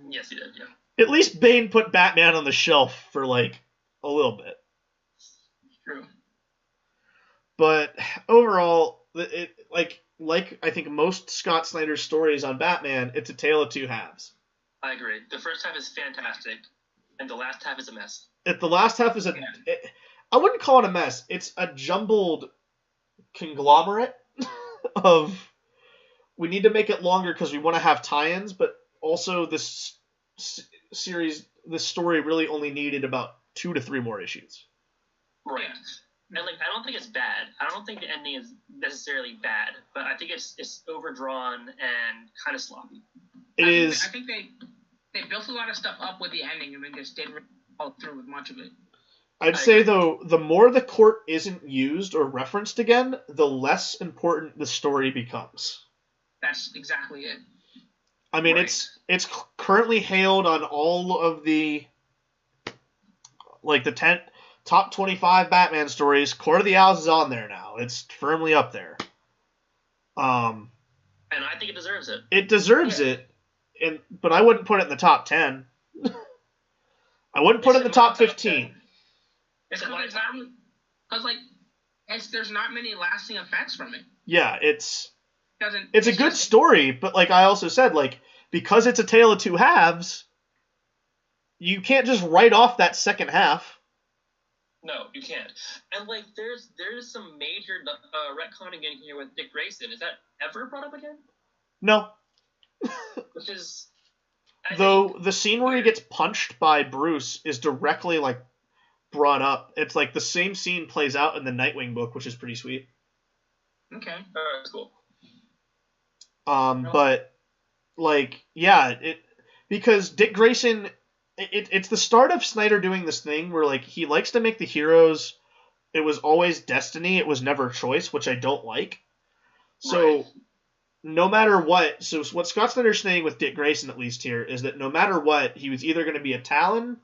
Yes, he did. Yeah. At least Bane put Batman on the shelf for like a little bit. True. But overall, it like I think most Scott Snyder's stories on Batman, it's a tale of two halves. I agree. The first half is fantastic, and the last half is a mess. If the last half is I wouldn't call it a mess. It's a jumbled conglomerate of we need to make it longer because we want to have tie-ins, but also this this story really only needed about 2 to 3 more issues. Right. And like, I don't think it's bad. I don't think the ending is necessarily bad, but I think it's overdrawn and kind of sloppy. I think they built a lot of stuff up with the ending and then just didn't follow through with much of it. I'd say, though, the more the court isn't used or referenced again, the less important the story becomes. That's exactly it. I mean, right. It's currently hailed on all of the top 25 Batman stories. Court of the Owls is on there now. It's firmly up there. And I think it deserves it. It deserves it, but I wouldn't put it in the top 10. I wouldn't put it in the top 15. It's because there's not many lasting effects from it. Yeah, it's a good story, but like I also said, like because it's a tale of two halves, you can't just write off that second half. No, you can't. And like there's some major retconning in here with Dick Grayson. Is that ever brought up again? No. Which is the scene where he gets punched by Bruce is directly like brought up. It's like the same scene plays out in the Nightwing book, which is pretty sweet. Okay. That's cool. But like, yeah, because Dick Grayson, it's the start of Snyder doing this thing where like he likes to make the heroes. It was always destiny. It was never choice, which I don't like. So right. No matter what, so what Scott Snyder's saying with Dick Grayson, at least here, is that no matter what, he was either going to be a Talon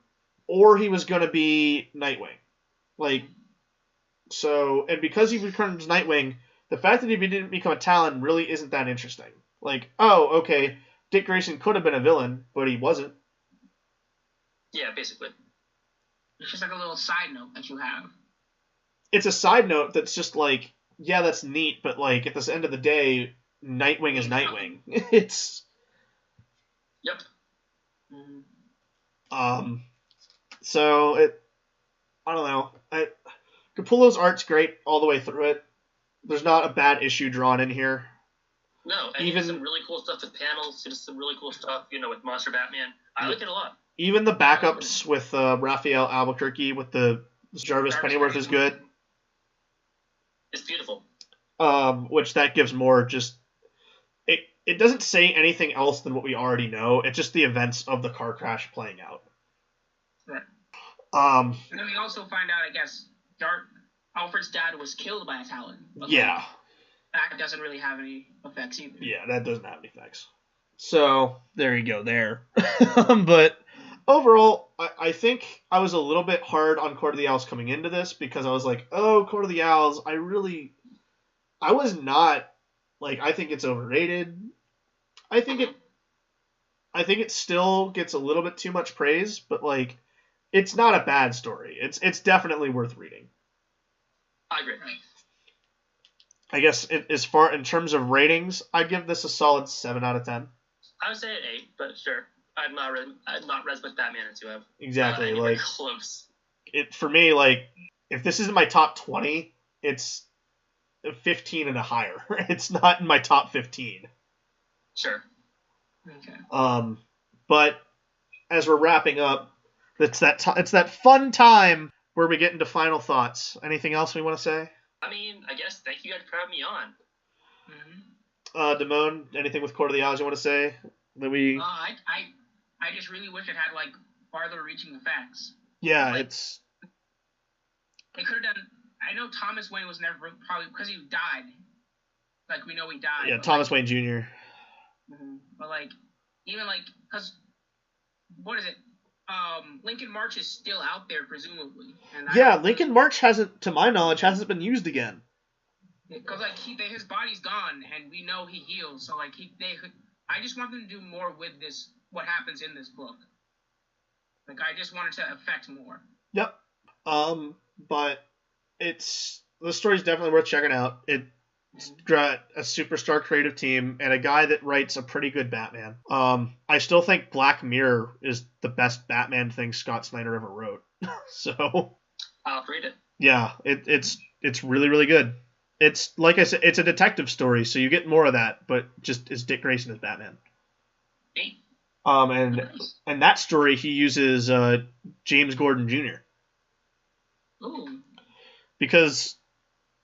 or he was going to be Nightwing. Like, so, and because he becomes Nightwing, the fact that he didn't become a Talon really isn't that interesting. Like, oh, okay, Dick Grayson could have been a villain, but he wasn't. Yeah, basically. It's just like a little side note that you have. It's a side note that's just like, yeah, that's neat, but like, at the end of the day, Nightwing is Nightwing. It's... Yep. So, I don't know. Capullo's art's great all the way through it. There's not a bad issue drawn in here. No, and even some really cool stuff with panels, just some really cool stuff, with Monster Batman. I like it a lot. Even the backups with Raphael Albuquerque with the Jarvis Pennyworth is good. It's beautiful. Which that gives more just... It doesn't say anything else than what we already know. It's just the events of the car crash playing out. Right. And then we also find out, I guess, Alfred's dad was killed by a Talon. Yeah. That doesn't really have any effects either. Yeah, that doesn't have any effects. So, there you go there. But overall, I think I was a little bit hard on Court of the Owls coming into this because I was like, oh, Court of the Owls, I was not, like, I think it's overrated. I think it still gets a little bit too much praise, but, like, it's not a bad story. It's definitely worth reading. I agree. I guess in terms of ratings, I'd give this a solid 7 out of 10. I would say an 8, but sure. I've not read as much Batman as you have. Exactly, like close. For me, like if this is in my top 20, it's 15 and a higher. It's not in my top 15. Sure. Okay. But as we're wrapping up, it's that fun time where we get into final thoughts. Anything else we want to say? I mean, I guess thank you guys for having me on. Demoan, anything with Court of the Owls you want to say? That we... I just really wish it had, like, farther-reaching effects. Yeah, like, it's... They could have done... I know Thomas Wayne was never... Probably because he died. Like, we know he died. Yeah, Thomas Wayne Jr. But, like, even, like... Because... What is it? Lincoln March is still out there, presumably. And Lincoln March to my knowledge, hasn't been used again. Because, like, his body's gone, and we know he heals, so, like, I just want them to do more with this, what happens in this book. Like, I just want it to affect more. Yep. But the story's definitely worth checking out. a superstar creative team, and a guy that writes a pretty good Batman. I still think Black Mirror is the best Batman thing Scott Snyder ever wrote. So I'll read it. yeah, it's really, really good. It's like I said, it's a detective story, so you get more of that, but just as Dick Grayson as Batman. Neat. And that story he uses James Gordon Jr. Ooh. Because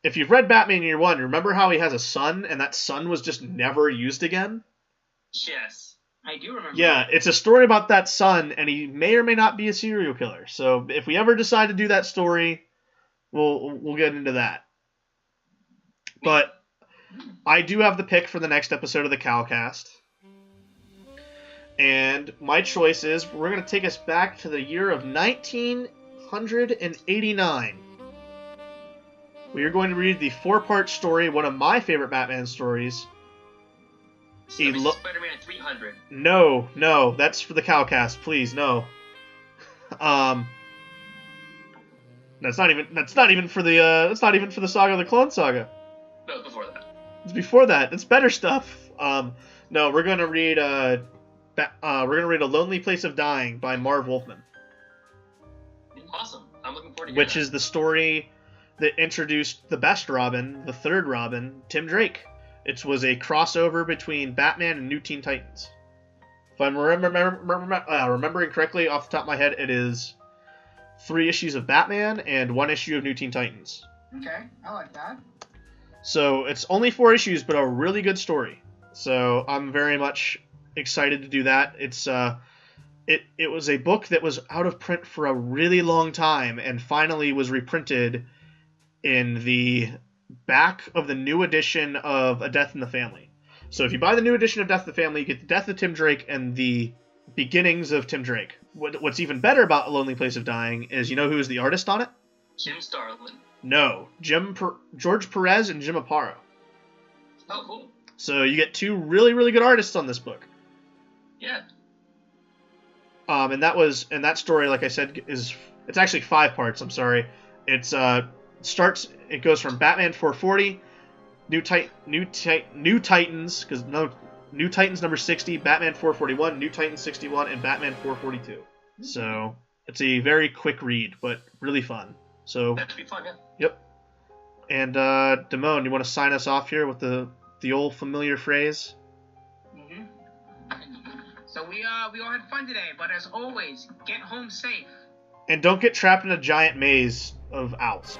if you've read Batman Year One, remember how he has a son, and that son was just never used again? Yes. I do remember. Yeah, it's a story about that son, and he may or may not be a serial killer. So if we ever decide to do that story, we'll get into that. But I do have the pick for the next episode of the Cowcast. And my choice is we're going to take us back to the year of 1989. We are going to read the 4-part story, one of my favorite Batman stories. Spider-Man 300. No, that's for the Cowcast, please, no. That's not even for the Saga of the Clone Saga. No, before that. It's before that. It's better stuff. No, we're gonna read A Lonely Place of Dying by Marv Wolfman. Awesome. I'm looking forward to Which that. is the story that introduced the best Robin, the third Robin, Tim Drake. It was a crossover between Batman and New Teen Titans. If I'm remembering correctly off the top of my head, it is 3 issues of Batman and 1 issue of New Teen Titans. Okay, I like that. So it's only 4 issues, but a really good story. So I'm very much excited to do that. It was a book that was out of print for a really long time and finally was reprinted in the back of the new edition of A Death in the Family. So if you buy the new edition of Death in the Family, you get the death of Tim Drake and the beginnings of Tim Drake. What's even better about A Lonely Place of Dying is, you know who is the artist on it? Jim Starlin. No, George Perez and Jim Aparo. Oh, cool. So you get 2 really, really good artists on this book. Yeah. And that story, like I said, it's actually 5 parts. I'm sorry. It goes from Batman 440, New Titans, because New Titans number 60, Batman 441, New Titans 61, and Batman 442. Mm-hmm. So it's a very quick read, but really fun. So that should be fun, yeah. Yep. And Demoan, you want to sign us off here with the old familiar phrase? Mm-hmm. So we all had fun today, but as always, get home safe. And don't get trapped in a giant maze of owls.